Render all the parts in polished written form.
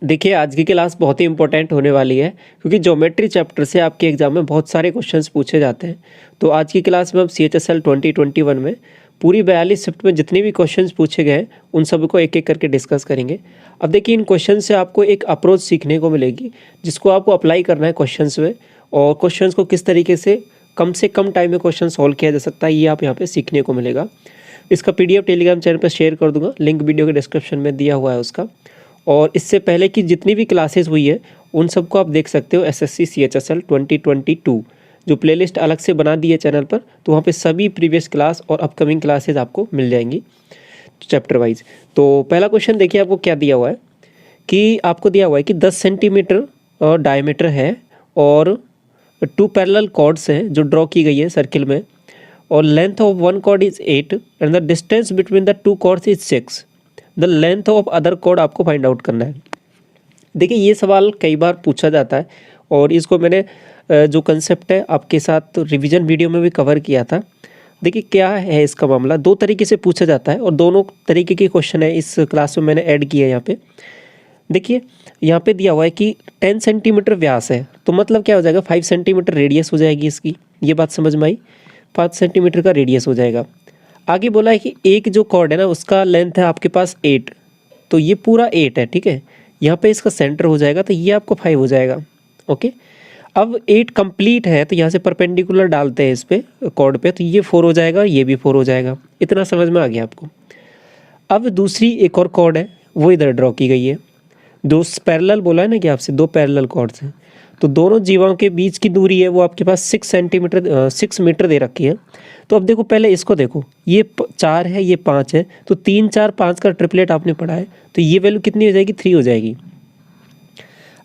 देखिए आज की क्लास बहुत ही इंपॉर्टेंट होने वाली है क्योंकि ज्योमेट्री चैप्टर से आपके एग्जाम में बहुत सारे क्वेश्चंस पूछे जाते हैं। तो आज की क्लास में हम CHSL 2021 में पूरी 42 शिफ्ट में जितने भी क्वेश्चंस पूछे गए हैं उन सब को एक एक करके डिस्कस करेंगे। अब देखिए इन क्वेश्चन से आपको एक अप्रोच सीखने को मिलेगी जिसको आपको अप्लाई करना है क्वेश्चंस में, और क्वेश्चंस को किस तरीके से कम टाइम में क्वेश्चन सॉल्व किया जा सकता है ये आप यहाँ पर सीखने को मिलेगा। इसका PDF टेलीग्राम चैनल पर शेयर कर दूँगा, लिंक वीडियो के डिस्क्रिप्शन में दिया हुआ है उसका। और इससे पहले की जितनी भी क्लासेस हुई है उन सबको आप देख सकते हो SSC CHSL 2022 जो प्लेलिस्ट अलग से बना दी है चैनल पर, तो वहाँ पे सभी प्रीवियस क्लास और अपकमिंग क्लासेस आपको मिल जाएंगी चैप्टर वाइज। तो पहला क्वेश्चन देखिए आपको क्या दिया हुआ है कि आपको दिया हुआ है कि 10 सेंटीमीटर डायमीटर है और 2 पैरेलल कॉर्ड्स हैं जो ड्रॉ की गई है सर्किल में, और length of one chord is 8 and the distance between the 2 chords is 6। The length of other chord आपको फाइंड आउट करना है। देखिए ये सवाल कई बार पूछा जाता है और इसको मैंने जो कंसेप्ट है आपके साथ रिवीजन वीडियो में भी कवर किया था। देखिए क्या है इसका मामला, दो तरीके से पूछा जाता है और दोनों तरीके के क्वेश्चन है इस क्लास में मैंने ऐड किया है यहाँ पे। देखिए यहाँ पे दिया हुआ है कि 10 सेंटीमीटर व्यास है, तो मतलब क्या हो जाएगा 5 सेंटीमीटर रेडियस हो जाएगी इसकी। ये बात समझ में आई, 5 सेंटीमीटर का रेडियस हो जाएगा। आगे बोला है कि एक जो कॉर्ड है ना उसका लेंथ है आपके पास 8, तो ये पूरा 8 है, ठीक है। यहाँ पे इसका सेंटर हो जाएगा तो ये आपको 5 हो जाएगा, ओके। अब 8 कंप्लीट है तो यहाँ से परपेंडिकुलर डालते हैं इस पे कॉर्ड पे, तो ये 4 हो जाएगा, ये भी 4 हो जाएगा। इतना समझ में आ गया आपको। अब दूसरी एक और कॉर्ड है वो इधर ड्रॉ की गई है। दो पैरेलल बोला है ना कि आपसे 2 पैरेलल कॉर्ड्स हैं, तो दोनों जीवाओं के बीच की दूरी है वो आपके पास 6 मीटर दे रखी है। तो अब देखो पहले इसको देखो, ये 4 है ये 5 है, तो 3 4 5 का ट्रिपलेट आपने पढ़ा है, तो ये वैल्यू कितनी हो जाएगी 3 हो जाएगी।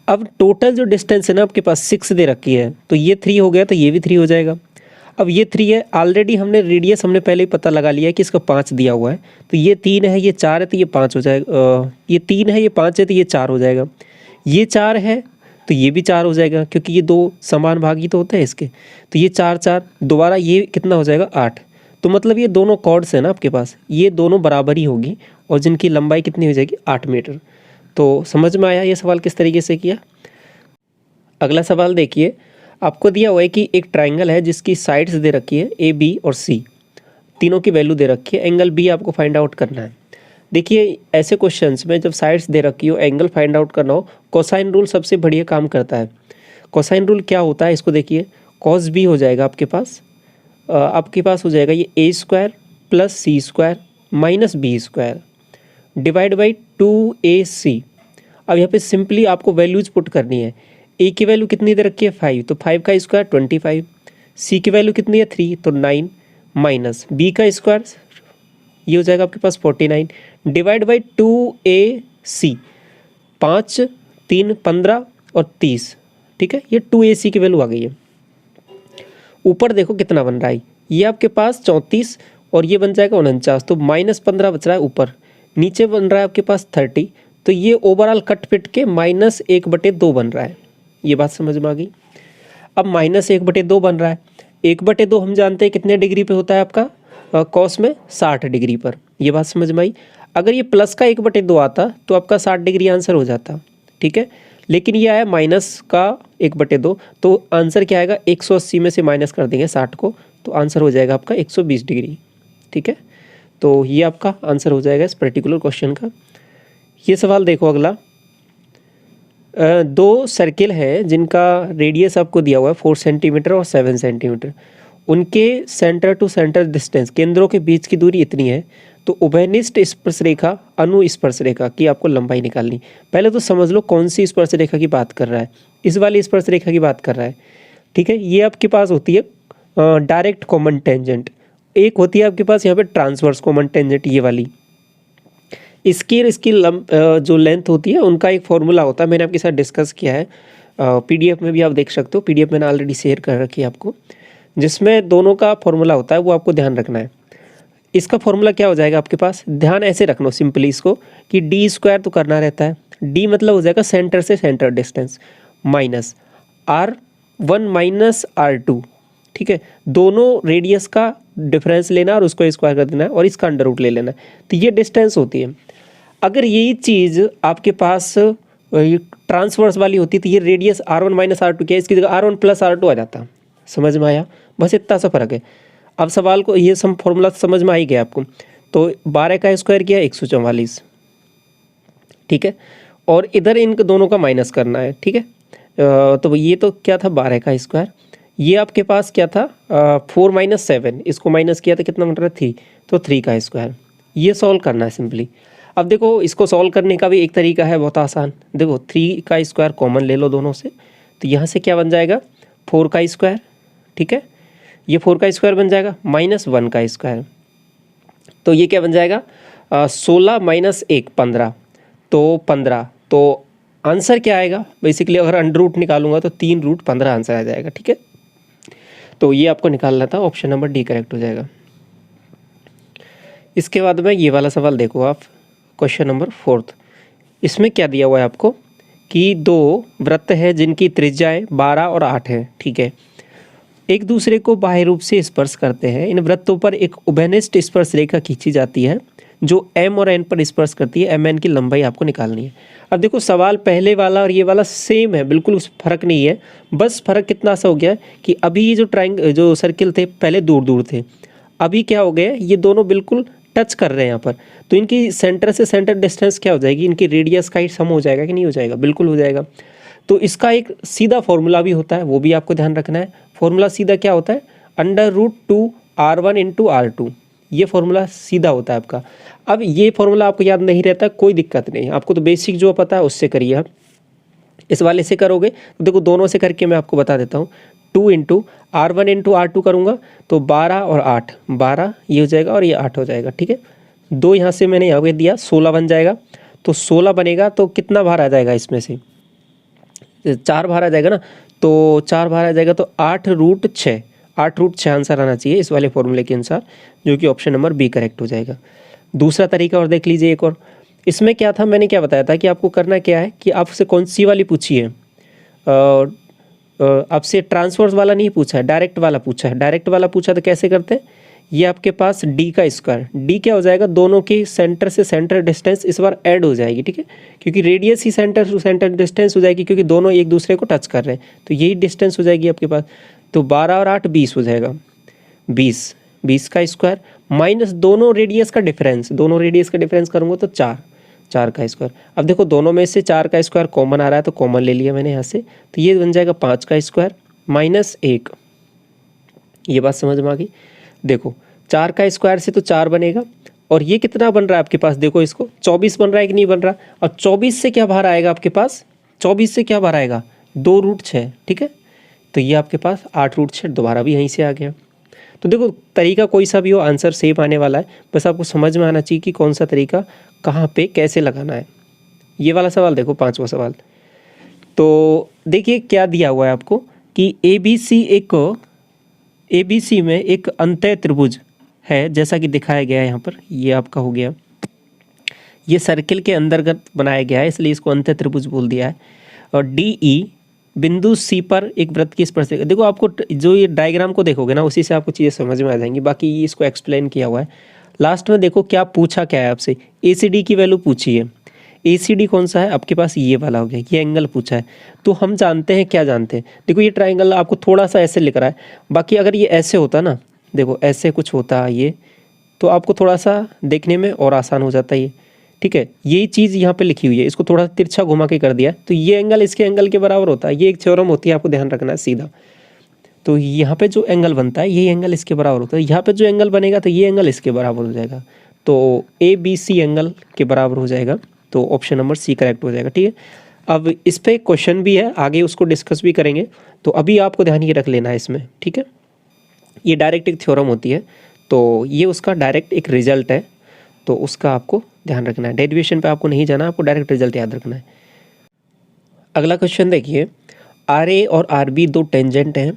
अब टोटल जो डिस्टेंस है ना आपके पास 6 दे रखी है, तो ये 3 हो गया तो ये भी 3 हो जाएगा। अब ये 3 है, ऑलरेडी हमने रेडियस हमने पहले ही पता लगा लिया है कि इसका 5 दिया हुआ है, तो ये 3 है ये 4 है तो ये 5 हो जाएगा। ये 3 है ये 5 है तो ये 4 हो जाएगा। ये 4 है तो ये भी 4 हो जाएगा क्योंकि ये 2 समान भागी तो होते हैं इसके, तो ये 4 4 दोबारा ये कितना हो जाएगा 8। तो मतलब ये दोनों कॉर्ड्स हैं ना आपके पास, ये दोनों बराबर ही होगी और जिनकी लंबाई कितनी हो जाएगी 8 मीटर। तो समझ में आया ये सवाल किस तरीके से किया। अगला सवाल देखिए, आपको दिया हुआ है कि एक ट्राइंगल है जिसकी साइड्स दे रखी है AB और C, तीनों की वैल्यू दे रखी है। एंगल B आपको फाइंड आउट करना है। देखिए ऐसे क्वेश्चंस में जब साइड्स दे रखी हो, एंगल फाइंड आउट करना हो, कोसाइन रूल सबसे बढ़िया काम करता है। कोसाइन रूल क्या होता है इसको देखिए, cos B हो जाएगा आपके पास हो जाएगा ये A² + C² - B² divide by 2AC। अब यहाँ पे सिंपली आपको वैल्यूज पुट करनी है। A की वैल्यू कितनी दे रखी है 5, तो 5 का स्क्वायर 25। C की वैल्यू कितनी है 3, तो 9 माइनस B का स्क्वायर ये हो जाएगा आपके पास 49 डिवाइड बाई 2AC। 5 3 15 और 30, ठीक है। ये 2AC की वैल्यू आ गई है। ऊपर देखो कितना बन रहा है, ये आपके पास 34 और ये बन जाएगा 49, तो -15 बच रहा है ऊपर। नीचे बन रहा है आपके पास 30, तो ये ओवरऑल कट पिट के -1/2 बन रहा है। ये बात समझ में आ गई। अब -1/2 बन रहा है, 1/2 हम जानते हैं कितने डिग्री पे होता है आपका कॉस में 60 डिग्री पर। ये बात समझ में आई। अगर ये प्लस का 1/2 आता तो आपका 60 डिग्री आंसर हो जाता, ठीक है। लेकिन ये आया माइनस का 1/2, तो आंसर क्या आएगा 180 में से माइनस कर देंगे 60 को, तो आंसर हो जाएगा आपका 120 डिग्री, ठीक है। तो ये आपका आंसर हो जाएगा इस पर्टिकुलर क्वेश्चन का। ये सवाल देखो अगला, 2 सर्किल है जिनका रेडियस आपको दिया हुआ है 4 सेंटीमीटर और 7 सेंटीमीटर। उनके सेंटर टू सेंटर डिस्टेंस, केंद्रों के बीच की दूरी इतनी है, तो उभयनिष्ठ स्पर्श रेखा अनुस्पर्श रेखा की आपको लंबाई निकालनी। पहले तो समझ लो कौन सी स्पर्श रेखा की बात कर रहा है, इस वाली स्पर्श रेखा की बात कर रहा है, ठीक है। ये आपके पास होती है डायरेक्ट कॉमन टेंजेंट, एक होती है आपके पास यहाँ पे ट्रांसवर्स कॉमन टेंजेंट ये वाली। इसकी जो लेंथ होती है उनका एक फॉर्मूला होता है, मैंने आपके साथ डिस्कस किया है, PDF में भी आप देख सकते हो। PDF मैंने ऑलरेडी शेयर कर रखी है आपको, जिसमें दोनों का फॉर्मूला होता है, वो आपको ध्यान रखना है। इसका फॉर्मूला क्या हो जाएगा आपके पास, ध्यान ऐसे रखना सिंपली इसको कि D² तो करना रहता है, D मतलब हो जाएगा सेंटर से centre distance minus R1 - R2, ठीक है। दोनों रेडियस का डिफरेंस लेना और उसको स्क्वायर कर देना है और इसका अंडर रूट ले लेना है, तो ये डिस्टेंस होती है। अगर यही चीज़ आपके पास ये ट्रांसवर्स वाली होती तो ये रेडियस R1 माइनस R2 क्या है, इसकी जगह R1 प्लस R2 आ जाता। समझ में आया, बस इतना सा फर्क है। अब सवाल को ये सब फॉर्मूला समझ में आ ही गया आपको। तो 12 का स्क्वायर किया 144, ठीक है, और इधर इन दोनों का माइनस करना है, ठीक है। तो ये तो क्या था 12 का स्क्वायर, ये आपके पास क्या था 4 माइनस 7, इसको माइनस किया तो कितना बन रहा है 3, तो 3 का स्क्वायर। ये सॉल्व करना है सिंपली। अब देखो इसको सॉल्व करने का भी एक तरीका है बहुत आसान। देखो 3 का स्क्वायर कॉमन ले लो दोनों से, तो यहाँ से क्या बन जाएगा 4 का स्क्वायर, ठीक है, ये 4 का स्क्वायर बन जाएगा माइनस 1 का स्क्वायर, तो ये क्या बन जाएगा 16 माइनस 1 15, तो 15। तो आंसर क्या आएगा बेसिकली, अगर अंडर रूट निकालूंगा तो 3 रूट 15 आंसर आ जाएगा, ठीक है। तो ये आपको निकालना था, ऑप्शन नंबर डी करेक्ट हो जाएगा। इसके बाद में ये वाला सवाल देखो आप, क्वेश्चन नंबर 4। इसमें क्या दिया हुआ है आपको कि 2 वृत्त है जिनकी त्रिज्याएं 12 और 8 है, ठीक है, एक दूसरे को बाह्य रूप से स्पर्श करते हैं। इन वृत्तों पर एक उभयनिष्ठ स्पर्श रेखा खींची जाती है जो M और N पर स्पर्श करती है। MN की लंबाई आपको निकालनी है। अब देखो सवाल पहले वाला और ये वाला सेम है, बिल्कुल फर्क नहीं है, बस फर्क कितना सा हो गया कि अभी ये जो सर्किल थे पहले दूर दूर थे, अभी क्या हो गया ये दोनों बिल्कुल टच कर रहे हैं यहाँ पर, तो इनकी सेंटर से सेंटर डिस्टेंस क्या हो जाएगी, इनकी रेडियस का ही सम हो जाएगा कि नहीं हो जाएगा, बिल्कुल हो जाएगा। तो इसका एक सीधा फॉर्मूला भी होता है, वो भी आपको ध्यान रखना है। फॉर्मूला सीधा क्या होता है, √2R1 × R2, ये फॉर्मूला सीधा होता है आपका। अब ये फॉर्मूला आपको याद नहीं रहता, कोई दिक्कत नहीं, आपको तो बेसिक जो पता है उससे करिए आप। इस वाले से करोगे तो देखो दोनों से करके मैं आपको बता देता हूँ। 2 × R1 × R2 करूँगा तो 12 और 8, 12 ये हो जाएगा और ये 8 हो जाएगा, ठीक है। 2 यहाँ से मैंने यहाँ पे दिया 16 बन जाएगा, तो 16 बनेगा तो कितना भार आ जाएगा, इसमें से 4 भार आ जाएगा ना, तो 4 भार आ जाएगा तो 8√6, 8√6 आंसर आना चाहिए इस वाले फॉर्मूले के अनुसार, जो कि ऑप्शन नंबर बी करेक्ट हो जाएगा। दूसरा तरीका और देख लीजिए एक और। इसमें क्या था, मैंने क्या बताया था कि आपको करना क्या है कि आपसे कौन सी वाली पूछी है, आपसे ट्रांसवर्स वाला नहीं पूछा है, डायरेक्ट वाला पूछा है। डायरेक्ट वाला पूछा तो कैसे करते हैं, ये आपके पास डी का स्क्वायर, डी क्या हो जाएगा, दोनों के सेंटर से सेंटर डिस्टेंस इस बार ऐड हो जाएगी, ठीक है, क्योंकि रेडियस ही सेंटर टू सेंटर डिस्टेंस हो जाएगी, क्योंकि दोनों एक दूसरे को टच कर रहे हैं, तो यही डिस्टेंस हो जाएगी आपके पास। तो 12 और 8 20 हो जाएगा, 20 का स्क्वायर माइनस दोनों रेडियस का डिफरेंस, दोनों रेडियस का डिफरेंस करूँगा तो 4 का स्क्वायर। अब देखो दोनों में से 4 का स्क्वायर कॉमन आ रहा है, तो कॉमन ले लिया मैंने यहाँ से, तो ये बन जाएगा 5 का स्क्वायर माइनस 1। ये बात समझ में आ गई। देखो 4 का स्क्वायर से तो 4 बनेगा, और ये कितना बन रहा है आपके पास, देखो इसको 24 बन रहा है कि नहीं बन रहा, और 24 से क्या भार आएगा आपके पास, 24 से क्या भार आएगा 2√6, ठीक है, तो ये आपके पास 8√6 दोबारा भी यहीं से आ गया। तो देखो तरीका कोई सा भी हो आंसर सेम आने वाला है, बस आपको समझ में आना चाहिए कि कौन सा तरीका कहाँ पे कैसे लगाना है। ये वाला सवाल देखो 5वां सवाल, तो देखिए क्या दिया हुआ है आपको कि ABC में एक अंतः त्रिभुज है, जैसा कि दिखाया गया है यहाँ पर, ये आपका हो गया, ये सर्किल के अंतर्गत बनाया गया है इसलिए इसको अंतः त्रिभुज बोल दिया है। और DE बिंदु C पर एक वृत्त की स्पर्श रेखा, देखो आपको जो ये डायग्राम को देखोगे ना उसी से आपको चीज़ें समझ में आ जाएंगी, बाकी ये इसको एक्सप्लेन किया हुआ है। लास्ट में देखो क्या पूछा क्या है आपसे, ACD की वैल्यू पूछी है। ACD कौन सा है आपके पास, ये वाला हो गया, ये एंगल पूछा है। तो हम जानते हैं, क्या जानते हैं, देखो ये ट्राइंगल आपको थोड़ा सा ऐसे लिख रहा है, बाकी अगर ये ऐसे होता ना, देखो ऐसे कुछ होता ये, तो आपको थोड़ा सा देखने में और आसान हो जाता है ये, ठीक है। यही चीज़ यहाँ पे लिखी हुई है, इसको थोड़ा तिरछा घुमा के कर दिया, तो ये एंगल इसके एंगल के बराबर होता है, ये एक थ्योरम होती है, आपको ध्यान रखना है सीधा। तो यहाँ पे जो एंगल बनता है यही एंगल इसके बराबर होता है, यहाँ पे जो एंगल बनेगा तो ये एंगल इसके बराबर हो जाएगा, तो ABC एंगल के बराबर हो जाएगा, तो ऑप्शन नंबर C करेक्ट हो जाएगा, ठीक है। अब इस पर क्वेश्चन भी है, आगे उसको डिस्कस भी करेंगे, तो अभी आपको ध्यान ये रख लेना है इसमें, ठीक है। ये डायरेक्ट एक थ्योरम होती है, तो ये उसका डायरेक्ट एक रिजल्ट है, तो उसका आपको ध्यान रखना है, डेरिवेशन पे आपको नहीं जाना, आपको डायरेक्ट रिजल्ट याद रखना है। अगला क्वेश्चन देखिए, RA और RB दो टेंजेंट हैं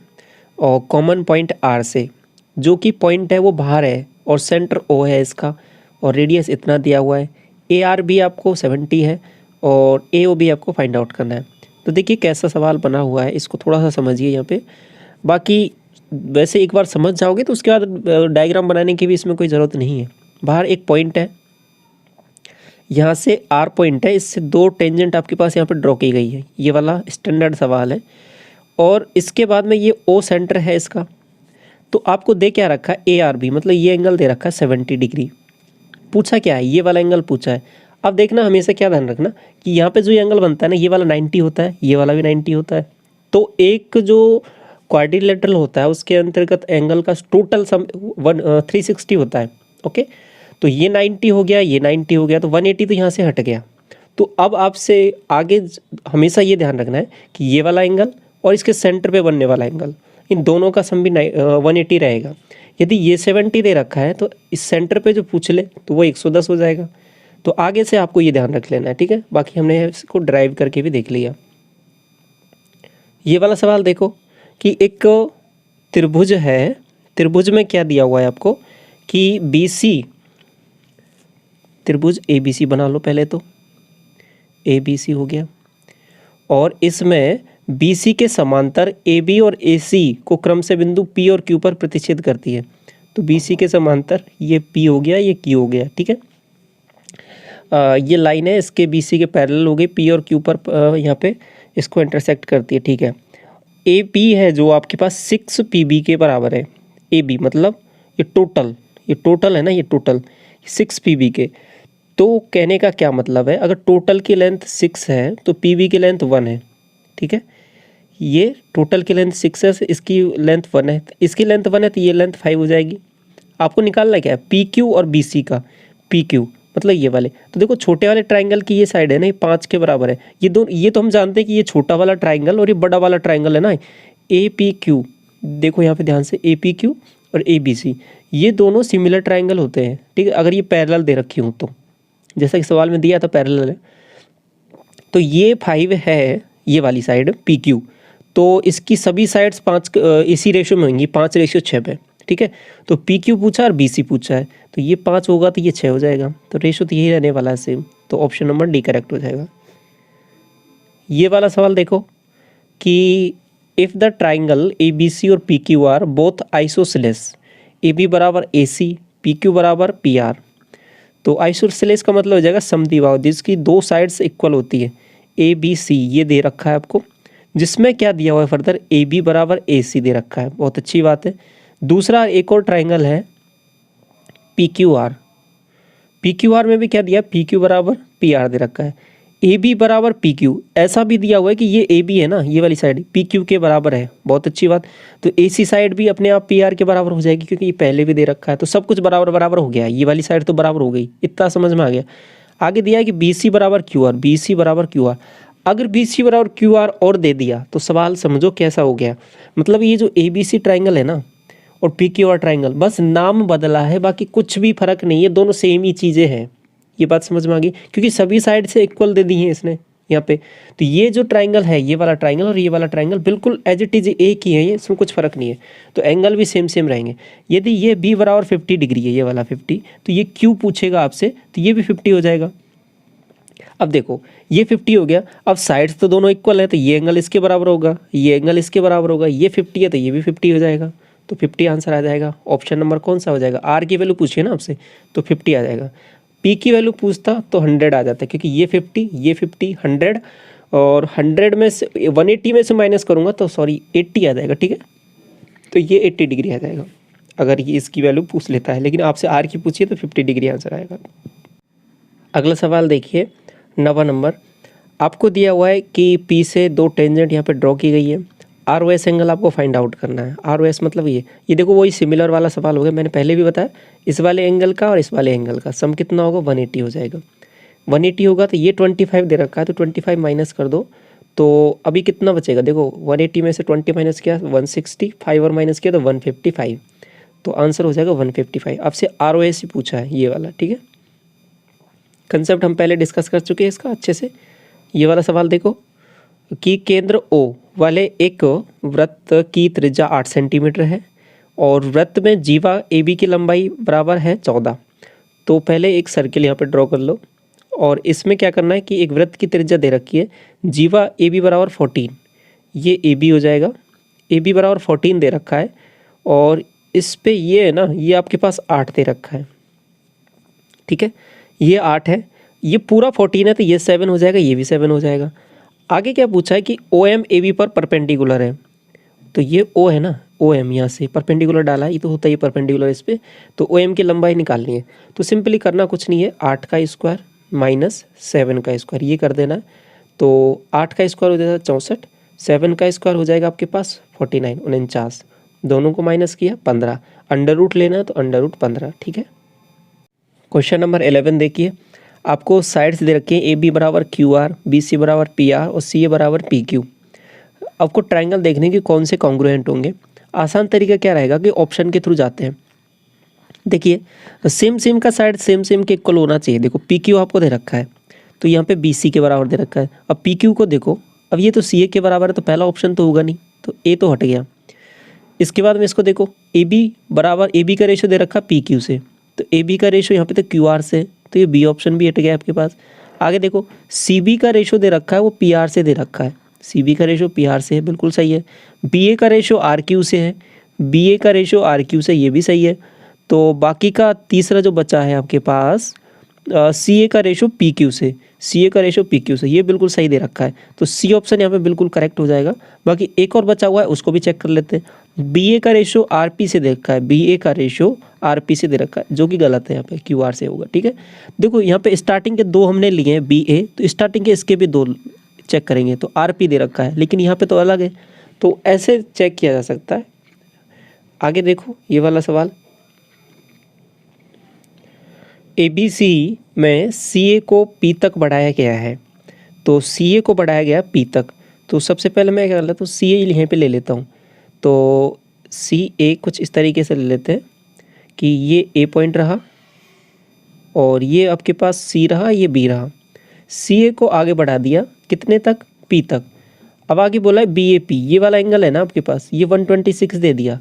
और कॉमन पॉइंट R से, जो कि पॉइंट है वो बाहर है और सेंटर O है इसका, और रेडियस इतना दिया हुआ है। ARB आपको 70 है और AOB आपको फाइंड आउट करना है। तो देखिए कैसा सवाल बना हुआ है, इसको थोड़ा सा समझिए यहाँ पे, बाकी वैसे एक बार समझ जाओगे तो उसके बाद डायग्राम बनाने की भी इसमें कोई ज़रूरत नहीं है। बाहर एक पॉइंट है, यहाँ से आर पॉइंट है, इससे 2 टेंजेंट आपके पास यहाँ पे ड्रॉ की गई है। ये वाला स्टैंडर्ड सवाल है। और इसके बाद में ये ओ सेंटर है इसका, तो आपको दे क्या रखा है, ए आर बी, मतलब ये एंगल दे रखा है 70 डिग्री। पूछा क्या है, ये वाला एंगल पूछा है। अब देखना हमेशा क्या ध्यान रखना कि यहाँ पे जो एंगल बनता है ना, ये वाला 90 होता है, ये वाला भी 90 होता है। तो एक जो क्वाड्रिलेटरल होता है उसके अंतर्गत एंगल का टोटल सम 360 होता है। ओके, तो ये 90 हो गया, ये 90 हो गया, तो 180 तो यहाँ से हट गया। तो अब आपसे आगे हमेशा ये ध्यान रखना है कि ये वाला एंगल और इसके सेंटर पे बनने वाला एंगल, इन दोनों का सम भी 180 रहेगा। यदि ये 70 दे रखा है तो इस सेंटर पे जो पूछ ले तो वो 110 हो जाएगा। तो आगे से आपको ये ध्यान रख लेना है, ठीक है। बाकी हमने इसको ड्राइव करके भी देख लिया। ये वाला सवाल देखो कि एक त्रिभुज है, त्रिभुज में क्या दिया हुआ है आपको कि BC, त्रिभुज ABC बना लो पहले, तो ABC हो गया, और इसमें BC के समांतर AB और AC को क्रम से बिंदु P और Q पर प्रतिच्छेद करती है। तो BC के समांतर ये P हो गया, ये Q हो गया, ठीक है। ये लाइन है इसके BC के पैरेलल हो गई, P और Q पर यहाँ पे इसको इंटरसेक्ट करती है, ठीक है। AP है जो आपके पास 6 PB के बराबर है। AB मतलब ये टोटल है ना, ये टोटल 6 PB के। तो कहने का क्या मतलब है, अगर टोटल की लेंथ 6 है तो PB की लेंथ 1 है, ठीक है। ये टोटल की लेंथ 6 है, इसकी लेंथ 1 है, इसकी लेंथ 1 है, तो ये लेंथ 5 हो जाएगी। आपको निकालना क्या है, PQ और BC का। PQ मतलब ये वाले, तो देखो छोटे वाले ट्राइंगल की ये साइड है ना, ये 5 के बराबर है। ये तो हम जानते हैं कि ये छोटा वाला ट्राइंगल और ये बड़ा वाला ट्राइंगल है ना, APQ। देखो यहाँ पे ध्यान से, APQ और ABC ये दोनों सिमिलर ट्राइंगल होते हैं, ठीक है, अगर ये पैरेलल दे रखी हूँ तो। जैसा कि सवाल में दिया था पैरेलल है, तो ये 5 है ये वाली साइड PQ, तो इसकी सभी साइड्स 5 इसी रेशो में होंगी, 5:6 पे, ठीक है। तो PQ पूछा और BC पूछा है, तो ये 5 होगा तो ये 6 हो जाएगा, तो रेशो तो यही रहने वाला है सेम। तो ऑप्शन नंबर डी करेक्ट हो जाएगा। ये वाला सवाल देखो कि इफ़ द ट्राइंगल ABC और PQ R both isosceles, AB बराबर AC, PQ बराबर PR, तो आइसोसेलेस का मतलब हो जाएगा समद्विबाहु, जिसकी 2 साइड्स इक्वल होती है। ABC ये दे रखा है आपको, जिसमें क्या दिया हुआ है फर्दर, AB बराबर AC दे रखा है, बहुत अच्छी बात है। दूसरा एक और ट्राइंगल है PQR, PQR में भी क्या दिया, PQ बराबर PR दे रखा है। AB बराबर PQ ऐसा भी दिया हुआ है कि ये AB है ना, ये वाली साइड PQ के बराबर है, बहुत अच्छी बात। तो AC साइड भी अपने आप PR के बराबर हो जाएगी, क्योंकि ये पहले भी दे रखा है, तो सब कुछ बराबर बराबर हो गया। ये वाली साइड तो बराबर हो गई, इतना समझ में आ गया। आगे दिया है कि BC बराबर QR, BC बराबर QR। अगर BC बराबर QR और दे दिया तो सवाल समझो कैसा हो गया, मतलब ये जो ABC ट्राइंगल है ना और PQR ट्राइंगल, बस नाम बदला है, बाकी कुछ भी फर्क नहीं है, दोनों सेम ही चीज़ें हैं। ये बात समझ में आ गई, क्योंकि सभी साइड से इक्वल दे दी है इसने यहाँ पे। तो ये जो ट्राइंगल है, ये वाला ट्राइंगल और ये वाला ट्राइंगल बिल्कुल एज इट इज एक ही है, ये इसमें कुछ फर्क नहीं है, तो एंगल भी सेम सेम रहेंगे। यदि ये B बराबर 50 डिग्री है, ये वाला 50, तो ये Q पूछेगा आपसे, तो ये भी 50 हो जाएगा। अब देखो ये 50 हो गया, अब साइड्स तो दोनों इक्वल है, तो ये एंगल इसके बराबर होगा, ये एंगल इसके बराबर होगा, ये 50 है तो ये भी 50 हो जाएगा, तो 50 आंसर आ जाएगा। ऑप्शन नंबर कौन सा हो जाएगा, R की वैल्यू पूछिए ना आपसे, तो 50 आ जाएगा। P की वैल्यू पूछता तो 100 आ जाता है, क्योंकि ये 50, ये 50, 100, और 100 में से 180 में से माइनस करूँगा तो सॉरी 80 आ जाएगा, ठीक है। तो ये 80 डिग्री आ जाएगा अगर ये इसकी वैल्यू पूछ लेता है, लेकिन आपसे R की पूछिए तो 50 डिग्री आंसर आएगा। अगला सवाल देखिए 9वां नंबर, आपको दिया हुआ है कि P से 2 टेंजेंट यहाँ पे ड्रॉ की गई है, ROS एंगल आपको फाइंड आउट करना है। ROS मतलब ये देखो वही सिमिलर वाला सवाल हो गया, मैंने पहले भी बताया, इस वाले एंगल का और इस वाले एंगल का सम कितना होगा, 180 हो जाएगा। 180 होगा तो ये 25 दे रखा है, तो 25 माइनस कर दो, तो अभी कितना बचेगा, देखो 180 में से 20 माइनस किया 160, 5 और माइनस किया तो 155, तो आंसर हो जाएगा 155। आपसे ROS ही पूछा है ये वाला, ठीक है। कंसेप्ट हम पहले डिस्कस कर चुके हैं इसका अच्छे से। ये वाला सवाल देखो कि केंद्र O वाले एक वृत्त की त्रिज्या 8 सेंटीमीटर है और वृत्त में जीवा AB की लंबाई बराबर है 14। तो पहले एक सर्किल यहाँ पे ड्रॉ कर लो, और इसमें क्या करना है कि एक वृत्त की त्रिज्या दे रखी है, जीवा AB बराबर 14, ये AB हो जाएगा, AB बराबर 14 दे रखा है, और इस पे ये है ना, ये आपके पास 8 दे रखा है, ठीक है, ये 8 है, ये पूरा 14 है तो ये 7 हो जाएगा, ये भी 7 हो जाएगा। आगे क्या पूछा है कि ओ एम ए बी पर परपेंडिकुलर है, तो ये ओ है ना, ओ एम यहाँ से परपेंडिकुलर डाला है, ये तो होता ही है परपेंडिकुलर इस पर, तो ओ एम की लंबाई निकालनी है। तो सिंपली करना कुछ नहीं है, 8 का स्क्वायर माइनस 7 का स्क्वायर ये कर देना है। तो 8 का स्क्वायर हो जाएगा 64, 7 का स्क्वायर हो जाएगा आपके पास 49 49, दोनों को माइनस किया 15, अंडर रूट लेना है तो अंडर रूट 15, ठीक है। क्वेश्चन नंबर 11 देखिए, आपको साइड्स दे रखे हैं ए बी बराबर क्यू आर, बी सी बराबर पी आर और सी ए बराबर पी क्यू। आपको ट्रायंगल देखने की कौन से कॉन्ग्रुएंट होंगे। आसान तरीका क्या रहेगा कि ऑप्शन के थ्रू जाते हैं। देखिए सेम सेम का साइड सेम सेम के इक्वल होना चाहिए। देखो पी क्यू आपको दे रखा है तो यहाँ पे बी सी के बराबर दे रखा है। अब पी क्यू को देखो, अब ये तो सी ए के बराबर है तो पहला ऑप्शन तो होगा नहीं, तो ए तो हट गया। इसके बाद में इसको देखो, ए बी बराबर ए बी का रेशो दे रखा पी क्यू से, तो ए बी का रेशो यहाँ पे तो क्यू आर से, तो ये बी ऑप्शन भी हट गया आपके पास। आगे देखो सी बी का रेशो दे रखा है वो पी आर से दे रखा है, सी बी का रेशो पी आर से है, बिल्कुल सही है। बी ए का रेशो आर क्यू से है, बी ए का रेशो आर क्यू से, ये भी सही है। तो बाकी का तीसरा जो बचा है आपके पास सी ए का रेशो पी क्यू से, सी ए का रेशो पी क्यू से, ये बिल्कुल सही दे रखा है, तो सी ऑप्शन यहाँ पे बिल्कुल करेक्ट हो जाएगा। बाकी एक और बचा हुआ है उसको भी चेक कर लेते हैं। बी ए का रेशो आर पी से दे रखा है, बी ए का रेशो आर पी से दे रखा है, जो कि गलत है, यहाँ पे क्यू आर से होगा, ठीक है। देखो यहाँ पे स्टार्टिंग के दो हमने लिए हैं बी ए, तो स्टार्टिंग के इसके भी दो चेक करेंगे तो आर पी दे रखा है, लेकिन यहाँ पे तो अलग है, तो ऐसे चेक किया जा सकता है। आगे देखो ये वाला सवाल, ए बी सी में सी ए को पी तक बढ़ाया गया है, तो सी ए को बढ़ाया गया पी तक। तो सबसे पहले मैं क्या कर लेता हूँ, सी ए यहाँ पे ले लेता हूँ, तो सी ए कुछ इस तरीके से ले लेते हैं कि ये ए पॉइंट रहा और ये आपके पास सी रहा, ये बी रहा। सी ए को आगे बढ़ा दिया कितने तक, पी तक। अब आगे बोला है बी ए पी, ये वाला एंगल है ना आपके पास, ये 126 दे दिया।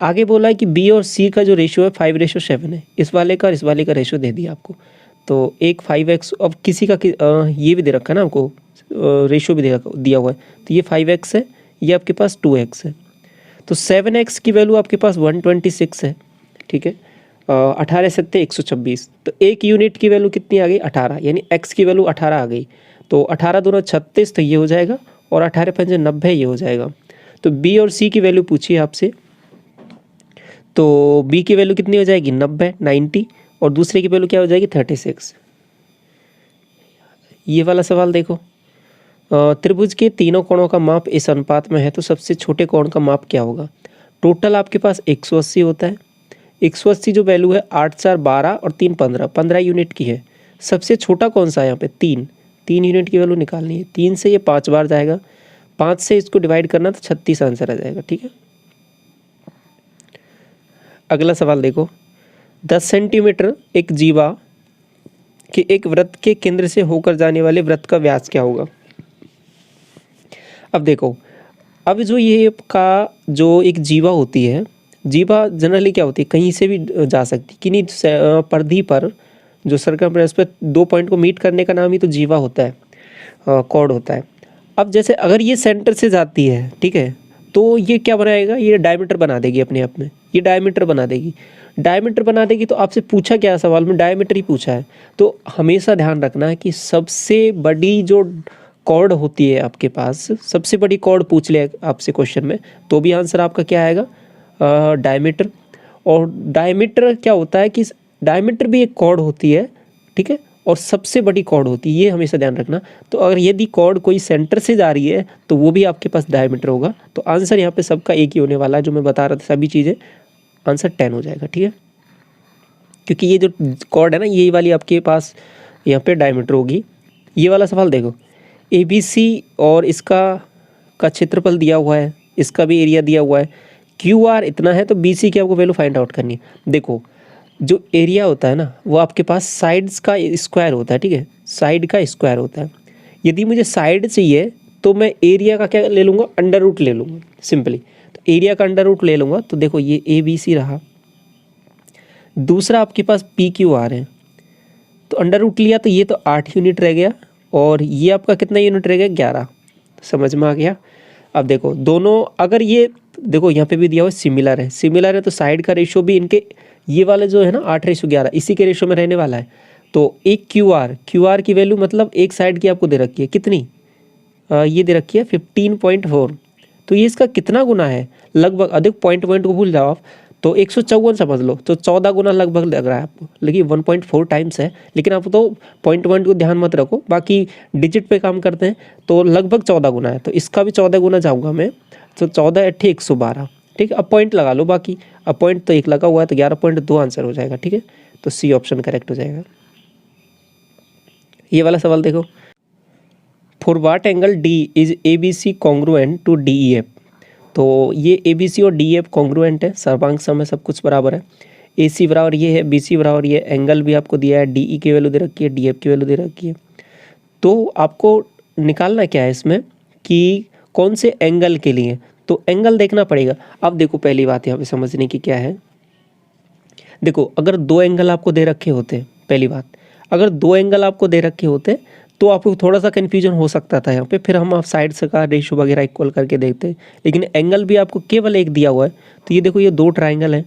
आगे बोला है कि बी और सी का जो रेशियो है 5:7 है, इस वाले का और इस वाले का रेशियो दे दिया आपको। तो एक 5x, अब किसी का ये भी दे रखा है ना आपको, रेशियो भी दिया हुआ है, तो ये 5x है, ये आपके पास 2x है। तो 7x की वैल्यू आपके पास 126 है, ठीक है। 18 7 126, तो एक यूनिट की वैल्यू कितनी आ गई, 18, यानी x की वैल्यू 18 आ गई। तो 18 दूना 36, तो ये हो जाएगा, और 18 पंजे 90, ये हो जाएगा। तो b और c की वैल्यू पूछी है आपसे, तो b की वैल्यू कितनी हो जाएगी 90, और दूसरे की वैल्यू क्या हो जाएगी 36। ये वाला सवाल देखो, त्रिभुज के तीनों कोणों का माप इस अनुपात में है, तो सबसे छोटे कोण का माप क्या होगा। टोटल आपके पास 180 होता है, 180 जो वैल्यू है 8 4 12 और 3 15 यूनिट की है। सबसे छोटा कौन सा है यहाँ पे, 3 यूनिट की वैल्यू निकालनी है। 3 से ये 5 बार जाएगा, 5 से इसको डिवाइड करना तो 36 आंसर आ जाएगा, ठीक है। अगला सवाल देखो, 10 सेंटीमीटर एक जीवा के एक वृत्त के केंद्र से होकर जाने वाले वृत्त का व्यास क्या होगा। अब देखो, अब जो ये का जो एक जीवा होती है, जीवा जनरली क्या होती है, कहीं से भी जा सकती है, किन्हीं परिधि पर जो सर्कमफ्रेंस पर 2 पॉइंट को मीट करने का नाम ही तो जीवा होता है, कॉर्ड होता है। अब जैसे अगर ये सेंटर से जाती है, ठीक है, तो ये क्या बनाएगा, ये डायमीटर बना देगी अपने आप में, ये डायमीटर बना देगी। डायमीटर बना देगी तो आपसे पूछा क्या सवाल में, डायमीटर ही पूछा है। तो हमेशा ध्यान रखना है कि सबसे बड़ी जो कॉर्ड होती है आपके पास, सबसे बड़ी कॉर्ड पूछ ले आपसे क्वेश्चन में, तो भी आंसर आपका क्या आएगा, डायमीटर। और डायमीटर क्या होता है कि डायमीटर भी एक कॉर्ड होती है, ठीक है, और सबसे बड़ी कॉर्ड होती है, ये हमेशा ध्यान रखना। तो अगर यदि कॉर्ड कोई सेंटर से जा रही है तो वो भी आपके पास डायमीटर होगा। तो आंसर यहाँ पे सबका एक ही होने वाला है, जो मैं बता रहा था सभी चीज़ें, आंसर 10 हो जाएगा, ठीक है। क्योंकि ये जो कॉर्ड है ना, यही वाली आपके पास यहाँ पे डायमीटर होगी। ये वाला सवाल देखो, ABC और इसका क्षेत्रफल दिया हुआ है, इसका भी एरिया दिया हुआ है, QR इतना है, तो BC की आपको वैल्यू फाइंड आउट करनी है। देखो जो एरिया होता है ना, वो आपके पास साइड्स का स्क्वायर होता है, ठीक है, साइड का स्क्वायर होता है। यदि मुझे साइड चाहिए तो मैं एरिया का क्या ले लूँगा, अंडर रूट ले लूँगा सिंपली। तो एरिया का अंडर रूट ले लूँगा, तो देखो ये ABC रहा, दूसरा आपके पास PQR है, तो अंडर रूट लिया तो ये तो 8 यूनिट रह गया, और ये आपका कितना यूनिट रह गया 11, समझ में आ गया। अब देखो दोनों, अगर ये देखो यहाँ पे भी दिया हुआ सिमिलर है, सिमिलर है तो साइड का रेशियो भी इनके ये वाले जो है ना 8:11 इसी के रेशियो में रहने वाला है। तो एक क्यू आर की वैल्यू मतलब एक साइड की आपको दे रखी है कितनी, ये दे रखी है 15.4। तो ये इसका कितना गुना है लगभग, अधिक पॉइंट को भूल जाओ आप, तो 154 समझ लो, तो 14 गुना लगभग लग रहा है आपको, लेकिन 1.4 टाइम्स है, लेकिन आप तो पॉइंट को ध्यान मत रखो, बाकी डिजिट पे काम करते हैं, तो लगभग 14 गुना है, तो इसका भी 14 गुना जाऊँगा मैं, तो 14 × 112। ठीक है, अब पॉइंट लगा लो, बाकी अब पॉइंट तो एक लगा हुआ है, तो 11.2 आंसर हो जाएगा। ठीक है, तो सी ऑप्शन करेक्ट हो जाएगा। ये वाला सवाल देखो, for what angle D is A B C congruent to D E F. तो ये ए बी सी और डी ई एफ कॉन्ग्रुएंट है, सर्वांग सम है, सब कुछ बराबर है। ए सी बराबर ये है, बी सी बराबर ये, एंगल भी आपको दिया है, डी ई की वैल्यू दे रखी है, डी एफ की वैल्यू दे रखी है। तो आपको निकालना क्या है इसमें कि कौन से एंगल के लिए, तो एंगल देखना पड़ेगा। अब देखो पहली बात यहाँ पे समझने की क्या है, देखो अगर दो एंगल आपको दे रखे होते, पहली बात अगर दो एंगल आपको दे रखे होते तो आपको थोड़ा सा कन्फ्यूजन हो सकता था यहाँ पे, फिर हम आप साइड से का रेशो वगैरह इक्वल करके देखते, लेकिन एंगल भी आपको केवल एक दिया हुआ है। तो ये देखो, ये दो ट्राइंगल है,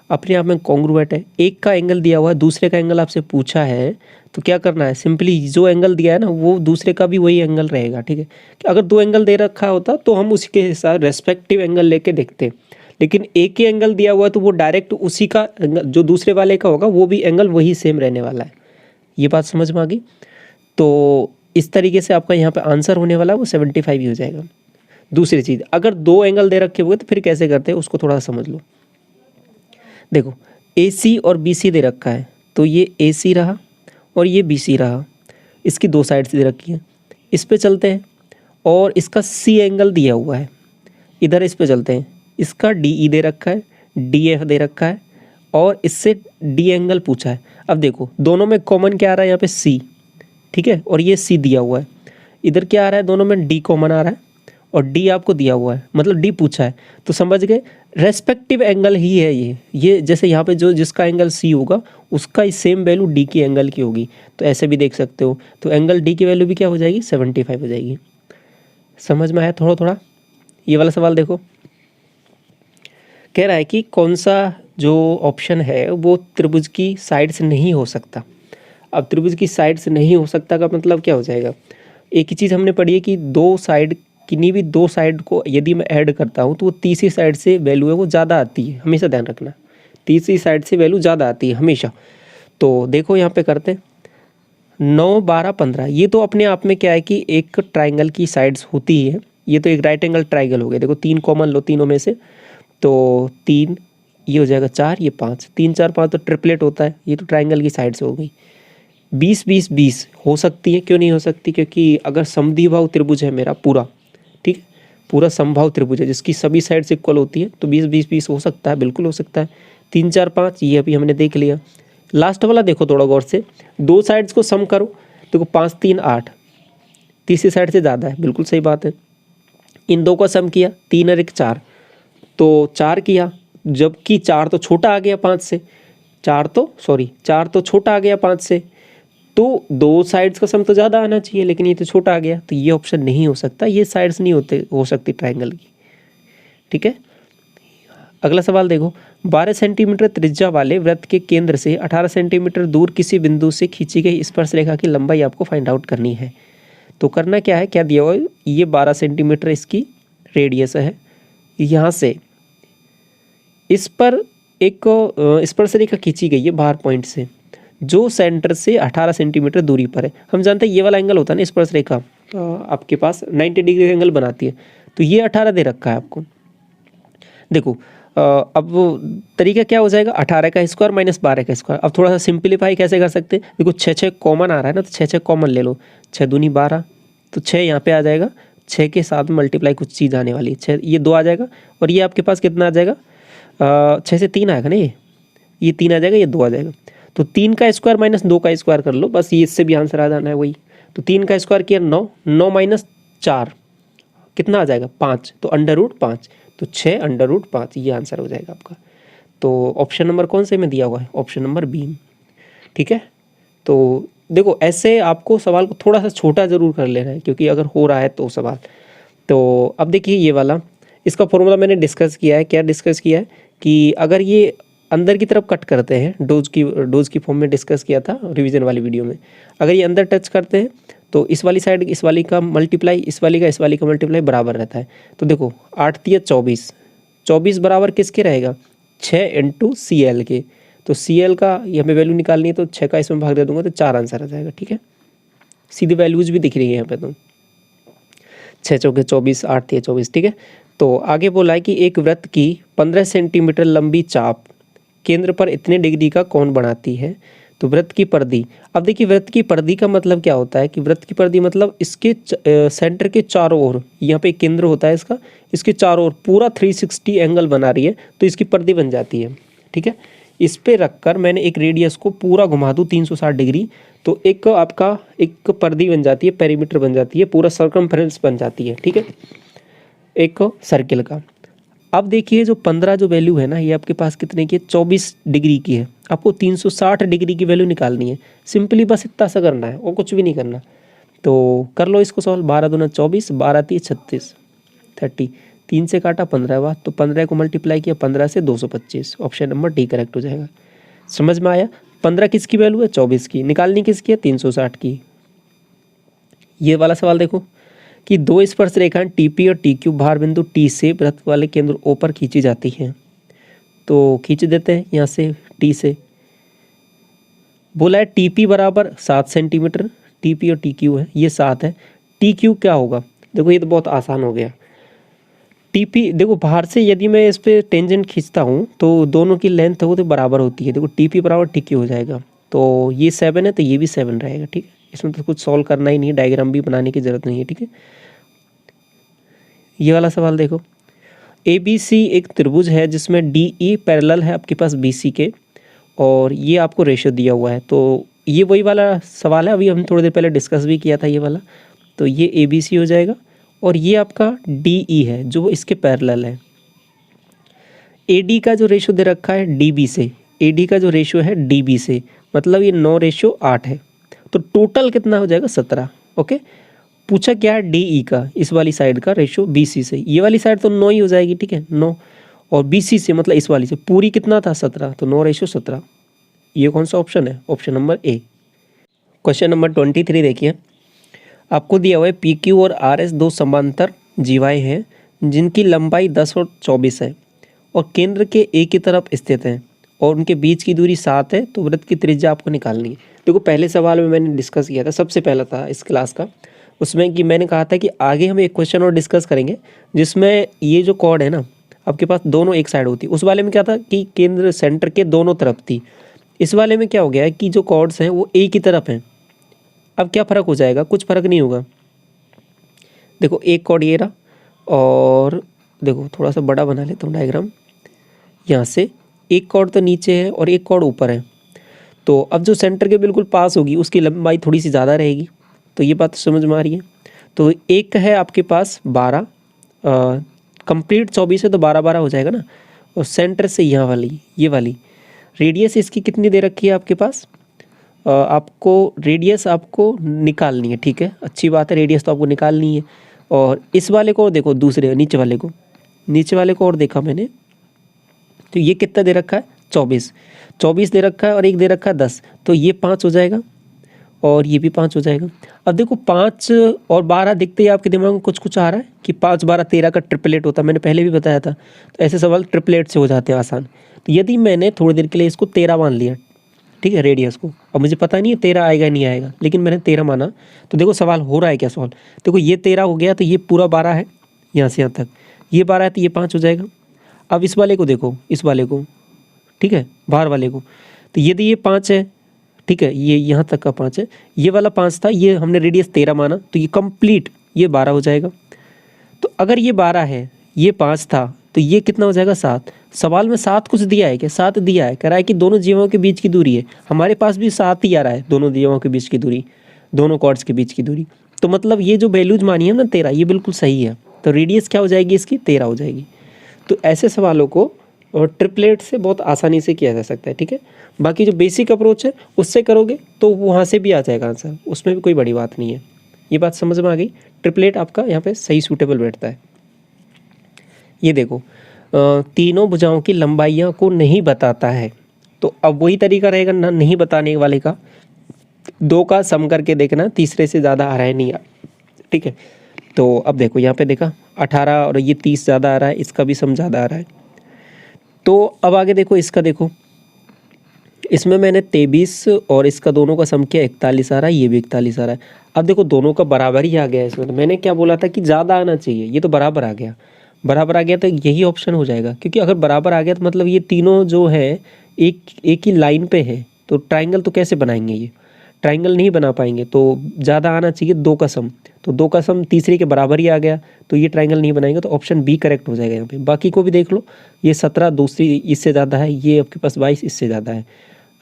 अपने आप में कॉन्ग्रुएंट है, एक का एंगल दिया हुआ है, दूसरे का एंगल आपसे पूछा है, तो क्या करना है, सिंपली जो एंगल दिया है ना वो दूसरे का भी वही एंगल रहेगा। ठीक है, अगर दो एंगल दे रखा होता तो हम उसके हिसाब रेस्पेक्टिव एंगल लेके देखते, लेकिन एक ही एंगल दिया हुआ है तो वो डायरेक्ट उसी का जो दूसरे वाले का होगा वो भी एंगल वही सेम रहने वाला है। ये बात समझ में आ गई। तो इस तरीके से आपका यहाँ पे आंसर होने वाला है वो 75 ही हो जाएगा। दूसरी चीज़, अगर दो एंगल दे रखे हुए तो फिर कैसे करते हैं उसको थोड़ा समझ लो। देखो ए सी और बी सी दे रखा है, तो ये ए सी रहा और ये बी सी रहा, इसकी दो साइड दे रखी है, इस पे चलते हैं, और इसका सी एंगल दिया हुआ है, इधर इस पे चलते हैं, इसका डी ई दे रखा है, डी एफ दे रखा है, और इससे डी एंगल पूछा है। अब देखो दोनों में कॉमन क्या आ रहा है, यहाँ पे सी, ठीक है, और ये सी दिया हुआ है, इधर क्या आ रहा है, दोनों में डी कॉमन आ रहा है, और डी आपको दिया हुआ है, मतलब डी पूछा है, तो समझ गए रेस्पेक्टिव एंगल ही है ये जैसे यहाँ पे जो जिसका एंगल सी होगा उसका सेम वैल्यू डी की एंगल की होगी, तो ऐसे भी देख सकते हो। तो एंगल डी की वैल्यू भी क्या हो जाएगी, 75 हो जाएगी। समझ में आया थोड़ा थोड़ा। ये वाला सवाल देखो, कह रहा है कि कौन सा जो ऑप्शन है वो त्रिभुज की साइड से नहीं हो सकता। अब त्रिभुज की साइड से नहीं हो सकता का मतलब क्या हो जाएगा, एक ही चीज़ हमने पढ़ी है कि दो साइड, किन्हीं भी दो साइड को यदि मैं ऐड करता हूँ तो वो तीसरी साइड से वैल्यू है वो ज़्यादा आती है, हमेशा ध्यान रखना, तीसरी साइड से वैल्यू ज़्यादा आती है हमेशा। तो देखो यहाँ पे करते हैं 9, 12, 15, ये तो अपने आप में क्या है कि एक ट्राइंगल की साइड्स होती है, ये तो एक राइट एंगल ट्राइंगल हो गया। देखो 3 कॉमन लो तीनों में से, तो 3, ये हो जाएगा 4, ये 5, 3, 4, 5 तो ट्रिपलेट होता है, ये तो ट्राइंगल की साइड्स हो गई। 20, 20, 20 हो सकती है, क्यों नहीं हो सकती, क्योंकि अगर समद्विबाहु त्रिभुज है मेरा पूरा, ठीक है, पूरा समबाहु त्रिभुज है जिसकी सभी साइड्स इक्वल होती है, तो 20, 20, 20 हो सकता है, बिल्कुल हो सकता है। 3, 4, 5 ये अभी हमने देख लिया। लास्ट वाला देखो थोड़ा गौर से, दो साइड्स को सम करो, देखो 5, 3, 8, तीसरी साइड से ज़्यादा है, बिल्कुल सही बात है। इन दो का सम किया, 3 और 1 4, तो 4 किया, जबकि 4 तो छोटा आ गया 5 से, 4 तो छोटा आ गया 5 से, तो दो साइड्स का सम तो ज़्यादा आना चाहिए, लेकिन ये तो छोटा आ गया, तो ये ऑप्शन नहीं हो सकता, ये साइड्स नहीं हो सकती ट्राइंगल की। ठीक है, अगला सवाल देखो, 12 सेंटीमीटर त्रिज्या वाले वृत्त के केंद्र से 18 सेंटीमीटर दूर किसी बिंदु से खींची गई स्पर्श रेखा की लंबाई आपको फाइंड आउट करनी है। तो करना क्या है, क्या दिया हुआ है, ये 12 सेंटीमीटर इसकी रेडियस है, यहाँ से इस पर एक स्पर्श रेखा खींची गई है बाहर पॉइंट से, जो सेंटर से 18 सेंटीमीटर दूरी पर है। हम जानते हैं ये वाला एंगल होता है ना स्पर्श रेखा, आपके पास 90 डिग्री एंगल बनाती है, तो ये 18 दे रखा है आपको। देखो अब तरीका क्या हो जाएगा, 18 का स्क्वायर माइनस 12 का स्क्वायर। अब थोड़ा सा सिंप्लीफाई कैसे कर सकते हैं, देखो 6, 6 कॉमन आ रहा है ना, तो 6, 6 कॉमन ले लो, 6 दूनी 12, तो 6 यहाँ पे आ जाएगा, 6 के साथ मल्टीप्लाई कुछ चीज़ आने वाली है, 6 ये 2 आ जाएगा, और ये आपके पास कितना आ जाएगा, 6 से 3 आएगा ना, ये 3 आ जाएगा, ये 2 आ जाएगा, तो 3 का स्क्वायर माइनस 2 का स्क्वायर कर लो, बस ये इससे भी आंसर आ जाना है वही। तो 3 का स्क्वायर किया 9, 9 माइनस 4 कितना आ जाएगा 5, तो √5, तो 6 √5 ये आंसर हो जाएगा आपका। तो ऑप्शन नंबर कौन से में दिया हुआ है, ऑप्शन नंबर बी। ठीक है, तो देखो ऐसे आपको सवाल को थोड़ा सा छोटा ज़रूर कर लेना है, क्योंकि अगर हो रहा है तो सवाल। तो अब देखिए ये वाला, इसका फॉर्मूला मैंने डिस्कस किया है, क्या डिस्कस किया है कि अगर ये अंदर की तरफ कट करते हैं, डोज की फॉर्म में डिस्कस किया था रिवीजन वाली वीडियो में। अगर ये अंदर टच करते हैं तो इस वाली साइड इस वाली का मल्टीप्लाई, इस वाली का मल्टीप्लाई बराबर रहता है। तो देखो 8 तिया 24, 24 बराबर किसके रहेगा, 6 इंटू सी एल के। तो सी एल का ये हमें वैल्यू निकालनी है, तो 6 का इसमें भाग दे दूंगा तो 4 आंसर आ जाएगा। ठीक है, सीधी वैल्यूज भी दिख रही है यहाँ पे, तो 6 चौके 24, 8 तिया 24। ठीक है, तो आगे बोला है कि एक वृत्त की 15 सेंटीमीटर लंबी चाप केंद्र पर इतने डिग्री का कोण बनाती है। तो वृत्त की परिधि, अब देखिए वृत्त की परिधि का मतलब क्या होता है कि वृत्त की परिधि मतलब इसके सेंटर के चारों ओर, यहाँ पे एक केंद्र होता है इसका, इसके चारों ओर पूरा 360 एंगल बना रही है, तो इसकी परिधि बन जाती है। ठीक है, इस पे रखकर मैंने एक रेडियस को पूरा घुमा दूँ 360 डिग्री, तो एक आपका एक परिधि बन जाती है, पेरीमीटर बन जाती है, पूरा सर्कमफ्रेंस बन जाती है। ठीक है, एक सर्किल का। अब देखिए जो 15 जो वैल्यू है ना, ये आपके पास कितने की है, 24 डिग्री की है। आपको 360 डिग्री की वैल्यू निकालनी है, सिंपली बस इतना सा करना है और कुछ भी नहीं करना। तो कर लो इसको सॉल्व, 12 दूना 24, 12 3 36, 30, 3 से काटा 15 हुआ, तो 15 को मल्टीप्लाई किया 15 से 225, ऑप्शन नंबर डी करेक्ट हो जाएगा। समझ में आया, 15 किसकी वैल्यू है, 24 की, निकालनी किसकी है, 360 की। ये वाला सवाल देखो कि दो स्पर्श रेखाएं टीपी और टी क्यू भार बिंदु टी से वृत्त वाले केंद्र ओ पर खींची जाती हैं। तो खींच देते हैं यहाँ से टी से। बोला है टीपी बराबर 7 सेंटीमीटर, टीपी और टी क्यू है, ये 7 है। टी क्यू क्या होगा, देखो ये तो बहुत आसान हो गया। टीपी देखो बाहर से यदि मैं इस पर टेंजेंट खींचता हूँ तो दोनों की लेंथ हो तो बराबर होती है। देखो टीपी बराबर टी क्यू हो जाएगा, तो ये 7 है तो ये भी 7 रहेगा। ठीक है, इसमें तो कुछ सॉल्व करना ही नहीं है, डायग्राम भी बनाने की ज़रूरत नहीं है। ठीक है, ये वाला सवाल देखो, ए बी सी एक त्रिभुज है जिसमें डी ई पैरेलल है आपके पास बी सी के, और ये आपको रेशियो दिया हुआ है। तो ये वही वाला सवाल है, अभी हम थोड़ी देर पहले डिस्कस भी किया था ये वाला। तो ये ए बी सी हो जाएगा, और ये आपका डी ई है जो इसके पैरेलल है। ए डी का जो रेशियो दे रखा है डी बी से, ए डी का जो रेशियो है डी बी से, मतलब ये 9:8 है। तो टोटल कितना हो जाएगा, 17। ओके, पूछा क्या है डी ई का, इस वाली साइड का रेशियो बी सी से, ये वाली साइड तो 9 ही हो जाएगी। ठीक है, 9, और बी सी से मतलब इस वाली से पूरी कितना था, 17, तो 9:17। ये कौन सा ऑप्शन है, option number A. Question number 23 देखिए, आपको दिया हुआ है पी क्यू और आर एस दो समांतर जीवाएँ हैं जिनकी लंबाई 10 और 24 है और केंद्र के ए की तरफ स्थित हैं और उनके बीच की दूरी 7 है। तो वृत्त की त्रिज्या आपको निकालनी है। देखो पहले सवाल में मैंने डिस्कस किया था, सबसे पहला था इस क्लास का, उसमें कि मैंने कहा था कि आगे हम एक क्वेश्चन और डिस्कस करेंगे जिसमें ये जो कॉर्ड है ना आपके पास दोनों एक साइड होती है। उस वाले में क्या था कि केंद्र सेंटर के दोनों तरफ थी। इस वाले में क्या हो गया है कि जो कॉर्ड्स हैं वो ए की तरफ हैं। अब क्या फ़र्क हो जाएगा, कुछ फ़र्क नहीं होगा। देखो एक कॉर्ड ये रहा, और देखो थोड़ा सा बड़ा बना लेता हूँ डायग्राम। यहाँ से एक कॉर्ड तो नीचे है और एक कॉर्ड ऊपर है, तो अब जो सेंटर के बिल्कुल पास होगी उसकी लंबाई थोड़ी सी ज़्यादा रहेगी। तो ये बात समझ में आ रही है। तो एक है आपके पास 12, कंप्लीट 24 है तो 12 हो जाएगा ना, और सेंटर से यहाँ वाली ये वाली रेडियस इसकी कितनी दे रखी है आपके पास, आपको रेडियस आपको निकालनी है। ठीक है, अच्छी बात है, रेडियस तो आपको निकालनी है। और इस वाले को देखो, दूसरे नीचे वाले को और देखा मैंने, तो ये कितना दे रखा है, 24 दे रखा है, और एक दे रखा है 10, तो ये 5 हो जाएगा और ये भी 5 हो जाएगा। अब देखो 5 और 12 दिखते ही आपके दिमाग में कुछ कुछ आ रहा है कि 5 12 13 का ट्रिपलेट होता है, मैंने पहले भी बताया था। तो ऐसे सवाल ट्रिपलेट से हो जाते हैं आसान। तो यदि मैंने थोड़ी देर के लिए इसको 13 मान लिया, ठीक है, रेडियस को, अब मुझे पता नहीं है 13 आएगा नहीं आएगा, लेकिन मैंने 13 माना, तो देखो सवाल हो रहा है क्या सॉल्व। देखो ये 13 हो गया तो ये पूरा 12 है, यहाँ से यहाँ तक ये 12 है तो ये 5 हो जाएगा। अब इस वाले को देखो, इस वाले को, ठीक है, बाहर वाले को, तो यदि ये 5 है, ठीक है, ये यहाँ तक का 5 है, ये वाला 5 था, ये हमने रेडियस 13 माना, तो ये कंप्लीट ये 12 हो जाएगा। तो अगर ये 12 है, ये 5 था, तो ये कितना हो जाएगा, 7। सवाल में 7 कुछ दिया है क्या, 7 दिया है, कह रहा है कि दोनों जीवों के बीच की दूरी है। हमारे पास भी 7 ही आ रहा है, दोनों जीवों के बीच की दूरी, दोनों कॉर्ड्स के बीच की दूरी। तो मतलब ये जो वैल्यूज मानी है ना 13, ये बिल्कुल सही है। तो रेडियस क्या हो जाएगी इसकी, 13 हो जाएगी। तो ऐसे सवालों को और ट्रिपलेट से बहुत आसानी से किया जा सकता है। ठीक है, बाकी जो बेसिक अप्रोच है उससे करोगे तो वहाँ से भी आ जाएगा आंसर, उसमें भी कोई बड़ी बात नहीं है। ये बात समझ में आ गई, ट्रिपलेट आपका यहाँ पे सही सूटेबल बैठता है। ये देखो तीनों भुजाओं की लंबाइयों को नहीं बताता है। तो अब वही तरीका रहेगा ना नहीं बताने वाले का, 2 का सम करके देखना तीसरे से ज़्यादा आ रहा है नहीं आ, ठीक है। तो अब देखो यहाँ पे देखा 18 और ये 30 ज़्यादा आ रहा है, इसका भी सम ज़्यादा आ रहा है। तो अब आगे देखो इसका, देखो इसमें मैंने 23 और इसका दोनों का सम किया 41 आ रहा है, ये भी 41 आ रहा है। अब देखो दोनों का बराबर ही आ गया इसमें, तो मैंने क्या बोला था कि ज़्यादा आना चाहिए, ये तो बराबर आ गया। बराबर आ गया तो यही ऑप्शन हो जाएगा, क्योंकि अगर बराबर आ गया तो मतलब ये तीनों जो है एक ही लाइन पे है, तो ट्राइंगल तो कैसे बनाएंगे, ये ट्राइंगल नहीं बना पाएंगे। तो ज़्यादा आना चाहिए 2 का सम, तो 2 का सम तीसरे के बराबर ही आ गया, तो ये ट्राइंगल नहीं बनाएंगे, तो ऑप्शन बी करेक्ट हो जाएगा यहाँ पे। बाकी को भी देख लो, ये 17 दूसरी इससे ज़्यादा है, ये आपके पास 22 इससे ज़्यादा है,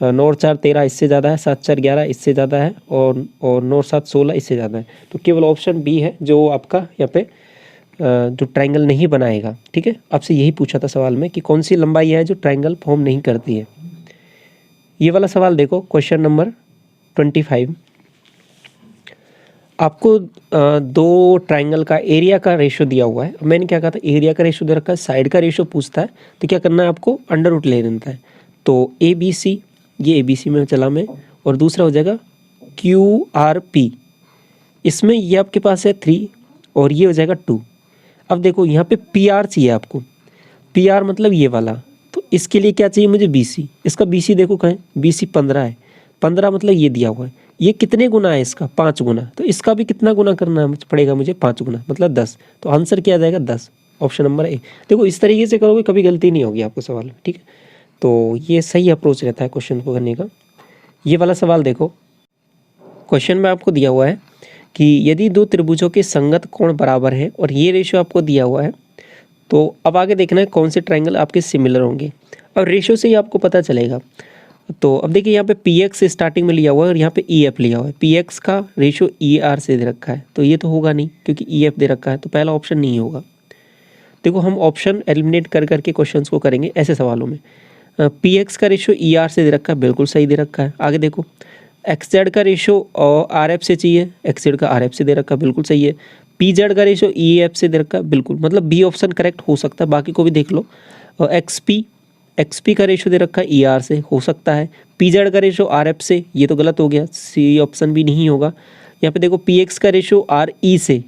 9 और 4 13 इससे ज़्यादा है, 7 4 11 इससे ज़्यादा है, और 9 और 7 16 इससे ज़्यादा है। तो केवल ऑप्शन बी है जो आपका यहाँ पे जो ट्राइंगल नहीं बनाएगा। ठीक है, आपसे यही पूछा था सवाल में कि कौन सी लंबाई है जो ट्राइंगल फॉर्म नहीं करती है। ये वाला सवाल देखो, क्वेश्चन नंबर 25। आपको 2 ट्राइंगल का एरिया का रेशियो दिया हुआ है। मैंने क्या कहा था, एरिया का रेशियो दे रखा है, साइड का रेशियो पूछता है, तो क्या करना है आपको, अंडर रूट ले लेना है। तो ABC, ये ABC में चला मैं, और दूसरा हो जाएगा QRP। इसमें ये आपके पास है 3 और ये हो जाएगा 2। अब देखो यहाँ पे PR चाहिए आपको, PR मतलब ये वाला, तो इसके लिए क्या चाहिए मुझे, BC। इसका BC देखो कहें, BC 15 है, 15 मतलब ये दिया हुआ है, ये कितने गुना है इसका, 5 गुना, तो इसका भी कितना गुना करना पड़ेगा मुझे, 5 गुना मतलब 10। तो आंसर क्या आ जाएगा, 10, ऑप्शन नंबर ए। देखो इस तरीके से करोगे कभी गलती नहीं होगी आपको सवाल में, ठीक है। तो ये सही अप्रोच रहता है क्वेश्चन को करने का। ये वाला सवाल देखो, क्वेश्चन में आपको दिया हुआ है कि यदि 2 त्रिभुजों के संगत कोण बराबर हैं और ये रेशियो आपको दिया हुआ है, तो अब आगे देखना है कौन से ट्राइंगल आपके सिमिलर होंगे, और रेशियो से ही आपको पता चलेगा। तो अब देखिए यहाँ पे PX स्टार्टिंग में लिया हुआ है और यहाँ पे EF लिया हुआ है। PX का रेशियो ER से दे रखा है, तो ये तो होगा नहीं क्योंकि EF दे रखा है, तो पहला ऑप्शन नहीं होगा। देखो हम ऑप्शन एलिमिनेट कर करके क्वेश्चंस को करेंगे ऐसे सवालों में। PX का रेशियो ER से दे रखा है, बिल्कुल सही दे रखा है। आगे देखो XZ का रेशियो RF से चाहिए, XZ का RF से दे रखा है, बिल्कुल सही है। PZ का रेशियो EF से दे रखा है, बिल्कुल, मतलब बी ऑप्शन करेक्ट हो सकता है, बाकी को भी देख लो। XP का रेशियो दे रखा है ER से, हो सकता है। PZ का रेशियो RF से, ये तो गलत हो गया, C ऑप्शन भी नहीं होगा। यहाँ पे देखो PX का रेशियो RE से,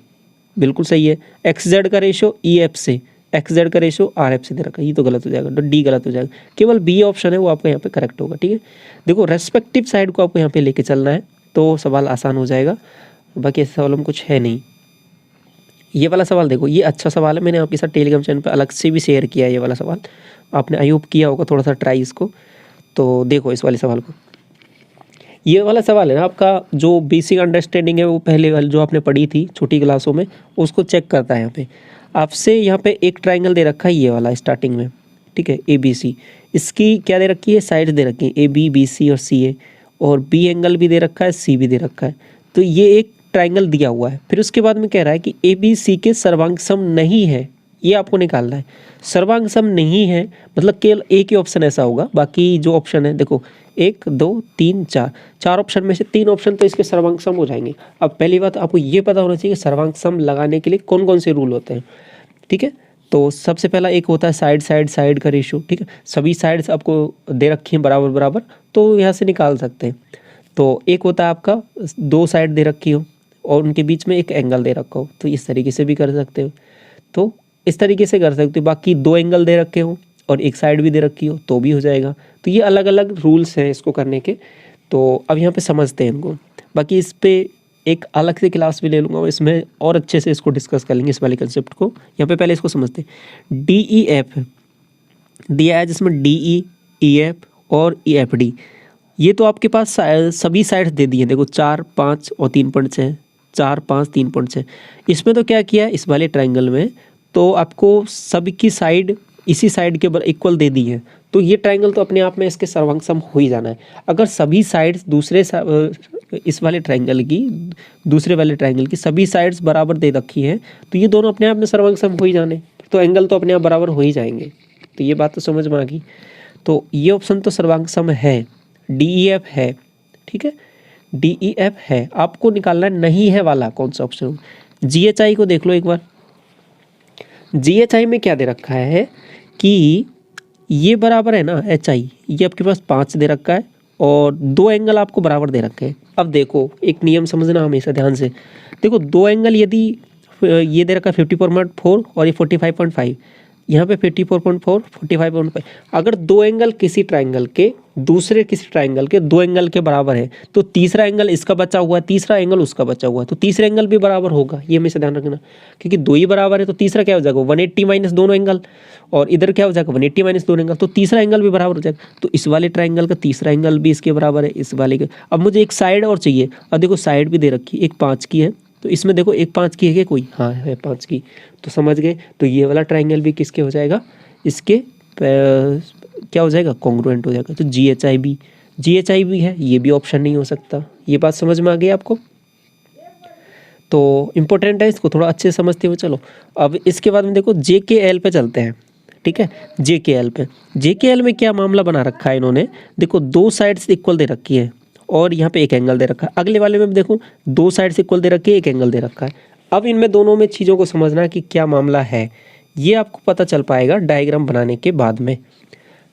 बिल्कुल सही है। XZ का रेशियो EF से, XZ का रेशियो RF से दे रखा है, ये तो गलत हो जाएगा, तो D गलत हो जाएगा। केवल बी ऑप्शन है वो आपका यहाँ पे करेक्ट होगा, ठीक है। देखो रेस्पेक्टिव साइड को आपको यहाँ पे लेके चलना है, तो सवाल आसान हो जाएगा, बाकी ऐसे सवालों में कुछ है नहीं। ये वाला सवाल देखो, ये अच्छा सवाल है, मैंने आपके साथ टेलीग्राम चैनल पे अलग से भी शेयर किया है ये वाला सवाल, आपने आई होप किया होगा थोड़ा सा ट्राई इसको। तो देखो इस वाले सवाल को, ये वाला सवाल है ना आपका, जो बेसिक अंडरस्टैंडिंग है वो पहले वाली जो आपने पढ़ी थी छोटी क्लासों में, उसको चेक करता है। यहाँ पे आपसे यहाँ पे एक ट्राइंगल दे रखा है ये वाला स्टार्टिंग में, ठीक है, ABC। इसकी क्या दे रखी है, साइड दे रखी है AB BC और CA, और B एंगल भी दे रखा है, C भी दे रखा है। तो ये एक ट्राइंगल दिया हुआ है। फिर उसके बाद में कह रहा है कि ABC के सर्वांग सम नहीं है, ये आपको निकालना है। सर्वांग सम नहीं है मतलब केवल एक ही ऑप्शन ऐसा होगा, बाकी जो ऑप्शन है देखो 1 2 3 4, 4 ऑप्शन में से 3 ऑप्शन तो इसके सर्वांग सम हो जाएंगे। अब पहली बात आपको ये पता होना चाहिए कि सर्वांग सम लगाने के लिए कौन कौन से रूल होते हैं, ठीक है। तो सबसे पहला एक होता है साइड का रेशियो, ठीक है, सभी साइड्स आपको दे रखी हैं बराबर बराबर, तो यहाँ से निकाल सकते हैं। तो एक होता है आपका 2 साइड दे रखी हो और उनके बीच में एक एंगल दे रखा हो, तो इस तरीके से भी कर सकते हो, तो इस तरीके से कर सकते हो। बाकी 2 एंगल दे रखे हो और एक साइड भी दे रखी हो तो भी हो जाएगा। तो ये अलग अलग रूल्स हैं इसको करने के, तो अब यहाँ पे समझते हैं इनको। बाकी इस पर एक अलग से क्लास भी ले लूँगा और इसमें और अच्छे से इसको डिस्कस कर लेंगे इस वाले कंसेप्ट को। यहाँ पे पहले इसको समझते हैं। DEF दिया है जिसमें DE EF और EFD, ये तो आपके पास सभी साइड्स दे दिए, देखो 4 5 और 3.6, 4 5 3.6। इसमें तो क्या किया इस वाले ट्राइंगल में, तो आपको सभी की साइड इसी साइड के इक्वल दे दी है, तो ये ट्राइंगल तो अपने आप में इसके सर्वांग सम हो ही जाना है। अगर सभी साइड्स इस वाले ट्राइंगल की दूसरे वाले ट्राइंगल की सभी साइड्स बराबर दे रखी हैं, तो ये दोनों अपने आप में सर्वांग सम हो ही जाने, तो एंगल तो अपने आप बराबर हो ही जाएंगे। तो ये बात तो समझ में आ गई। तो ये ऑप्शन तो सर्वांग सम है, DEF है, ठीक है, DEF है। आपको निकालना नहीं है वाला कौन सा ऑप्शन। GHI को देख लो एक बार, GHI में क्या दे रखा है कि ये बराबर है ना एच आई, ये आपके पास 5 दे रखा है और दो एंगल आपको बराबर दे रखे हैं। अब देखो एक नियम समझना हमेशा ध्यान से, देखो दो एंगल यदि ये दे रखा है 54.4 और ये 45.5, यहाँ पे 54.4 45.5, अगर दो एंगल किसी ट्राइंगल के दूसरे किसी ट्राइंगल के दो एंगल के बराबर है तो तीसरा एंगल इसका बचा हुआ है, तीसरा एंगल उसका बचा हुआ है, तो तीसरा एंगल भी बराबर होगा, ये हमेशा ध्यान रखना। क्योंकि दो ही बराबर है तो तीसरा क्या हो जाएगा 180 माइनस दोनों एंगल, और इधर क्या हो जाएगा 180 माइनस दोनों एंगल, तो तीसरा एंगल भी बराबर हो जाएगा। तो इस वाले ट्राइंगल का तीसरा एंगल भी इसके बराबर है, इस वाले के। अब मुझे एक साइड और चाहिए, अब देखो साइड भी दे रखी है, एक 5 की है, तो इसमें देखो एक 5 की है क्या कोई, हाँ है 5 की, तो समझ गए। तो ये वाला ट्राइंगल भी किसके हो जाएगा, इसके क्या हो जाएगा कॉन्ग्रुएंट हो जाएगा। तो जी एच आई भी है, ये भी ऑप्शन नहीं हो सकता। ये बात समझ में आ गई आपको, तो इम्पोर्टेंट है, इसको थोड़ा अच्छे से समझते हुए चलो। अब इसके बाद में देखो जे के एल पे चलते हैं, ठीक है। जे के एल में क्या मामला बना रखा है इन्होंने, देखो दो साइड्स इक्वल दे रखी है और यहाँ पे एक एंगल दे रखा है। अगले वाले में देखो दो साइड्स इक्वल दे रखी है, एक एंगल दे रखा है। अब इनमें दोनों में चीज़ों को समझना कि क्या मामला है, ये आपको पता चल पाएगा डायग्राम बनाने के बाद में।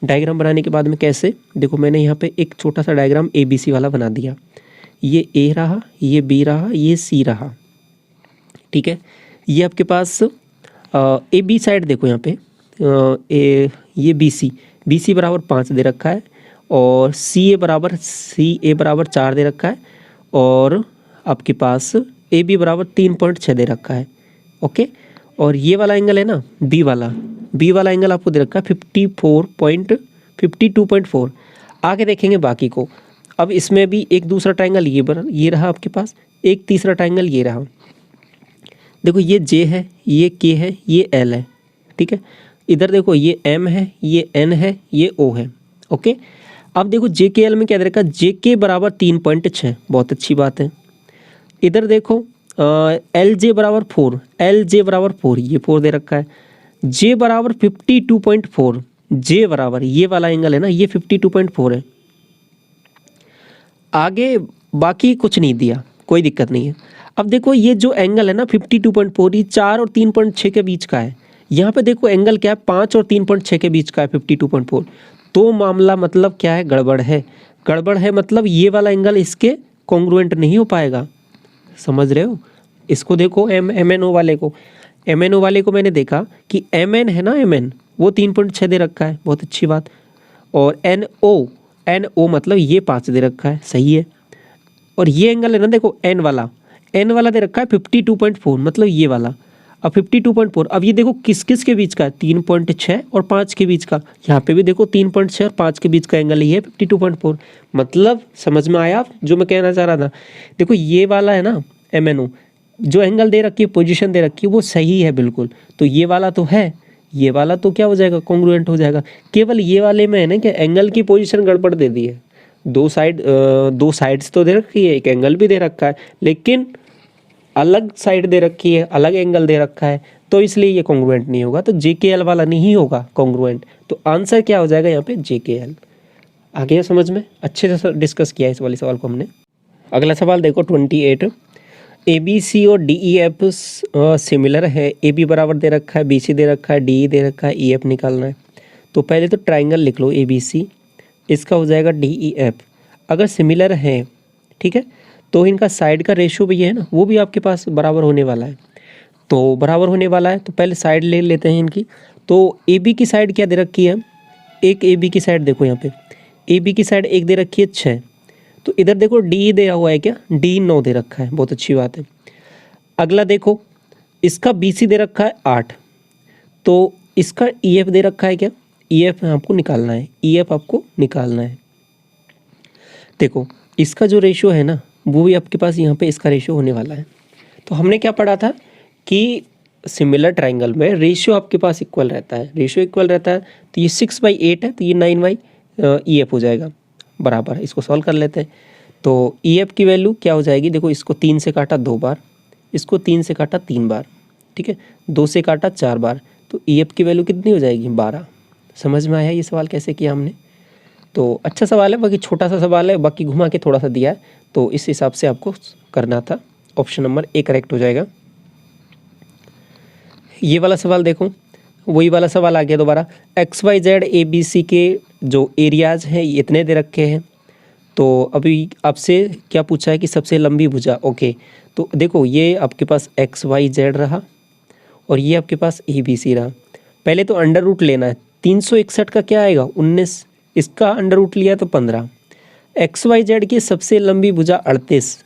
डायग्राम बनाने के बाद में कैसे, देखो मैंने यहाँ पे एक छोटा सा डायग्राम ABC वाला बना दिया, ये A रहा, ये B रहा, ये C रहा, ठीक है। ये आपके पास AB साइड देखो यहाँ पे ये BC बराबर 5 दे रखा है और CA बराबर 4 दे रखा है और आपके पास AB बराबर 3.6 दे रखा है, ओके। और ये वाला एंगल है ना बी वाला एंगल आपको दे रखा है 52.4। आगे देखेंगे बाकी को। अब इसमें भी एक दूसरा ट्राइंगल ये रहा आपके पास, एक तीसरा ट्राइंगल ये रहा। देखो ये J है, ये K है, ये L है, ठीक है। इधर देखो ये M है, ये N है, ये O है, ओके। अब देखो JKL में क्या दे रखा है, JK बराबर 3.6, बहुत अच्छी बात है। इधर देखो LJ बराबर 4, ये 4 दे रखा है। J बराबर 52.4, J बराबर ये वाला एंगल है ना, ये 52.4 है। आगे बाकी कुछ नहीं दिया, कोई दिक्कत नहीं है। अब देखो ये जो एंगल है ना 52.4, ये 4 और 3.6 के बीच का है। यहाँ पे देखो एंगल क्या है 5 और 3.6 के बीच का है 52.4, तो मामला मतलब क्या है, गड़बड़ है मतलब ये वाला एंगल इसके कॉन्ग्रुएंट नहीं हो पाएगा, समझ रहे हो। इसको देखो MNO वाले को मैंने देखा कि MN है ना, MN वो 3.6 दे रखा है, बहुत अच्छी बात। और NO मतलब ये 5 दे रखा है, सही है। और ये एंगल है ना देखो N वाला दे रखा है 52.4, मतलब ये वाला। अब 52.4, अब ये देखो किस किस के बीच का है, 3.6 और 5 के बीच का। यहाँ पे भी देखो 3.6 और 5 के बीच का एंगल ही है 52.4, मतलब समझ में आया जो मैं कहना चाह रहा था। देखो ये वाला है ना MNO, जो एंगल दे रखी है, पोजीशन दे रखी है, वो सही है बिल्कुल। तो ये वाला तो है, ये वाला तो क्या हो जाएगा, कॉन्ग्रुएंट हो जाएगा। केवल ये वाले में है ना कि एंगल की पोजीशन गड़बड़ दे दी है। दो साइड्स तो दे रखी है, एक एंगल भी दे रखा है, लेकिन अलग साइड दे रखी है, अलग एंगल दे रखा है, तो इसलिए ये कॉन्ग्रुएंट नहीं होगा। तो JKL वाला नहीं होगा कॉन्ग्रुएंट। तो आंसर क्या हो जाएगा यहाँ पे, JKL। आ गया समझ में, अच्छे से डिस्कस किया इस वाले सवाल को हमने। अगला सवाल देखो 28, ABC और DEF सिमिलर है। AB बराबर दे रखा है, BC दे रखा है, DE दे रखा है, EF निकालना है। तो पहले तो ट्राइंगल लिख लो ABC, इसका हो जाएगा DEF। अगर सिमिलर है, ठीक है, तो इनका साइड का रेशियो भी है ना, वो भी आपके पास बराबर होने वाला है। तो बराबर होने वाला है तो पहले साइड ले लेते हैं इनकी। तो AB की साइड क्या दे रखी है, एक AB की साइड देखो यहाँ पे, AB की साइड एक दे रखी है 6। तो इधर देखो DE दिया हुआ है क्या, D 9 दे रखा है, बहुत अच्छी बात है। अगला देखो इसका BC दे रखा है 8, तो इसका EF दे रखा है क्या, EF आपको निकालना है, EF आपको निकालना है। देखो इसका जो रेशियो है ना, वो भी आपके पास यहाँ पे इसका रेशियो होने वाला है। तो हमने क्या पढ़ा था कि सिमिलर ट्राइंगल में रेशियो आपके पास इक्वल रहता है, तो ये 6/8 है, तो ये 9/EF हो जाएगा, बराबर है। इसको सॉल्व कर लेते हैं। तो EF की वैल्यू क्या हो जाएगी, देखो इसको 3 से काटा 2 बार, इसको 3 से काटा 3 बार, ठीक है, 2 से काटा 4 बार, तो EF की वैल्यू कितनी हो जाएगी, 12। समझ में आया ये सवाल कैसे किया हमने। तो अच्छा सवाल है, बाकी छोटा सा सवाल है, बाकी घुमा के थोड़ा सा दिया है, तो इस हिसाब से आपको करना था। ऑप्शन नंबर A करेक्ट हो जाएगा। ये वाला सवाल देखो, वही वाला सवाल आ गया दोबारा। XYZ ABC के जो एरियाज हैं ये इतने दे रखे हैं। तो अभी आपसे क्या पूछा है कि सबसे लंबी भुजा। ओके, तो देखो ये आपके पास XYZ रहा और ये आपके पास ABC रहा। पहले तो अंडर रूट लेना है। 361 का क्या आएगा 19, इसका अंडर रूट लिया तो 15। XYZ की सबसे लंबी भुजा 38,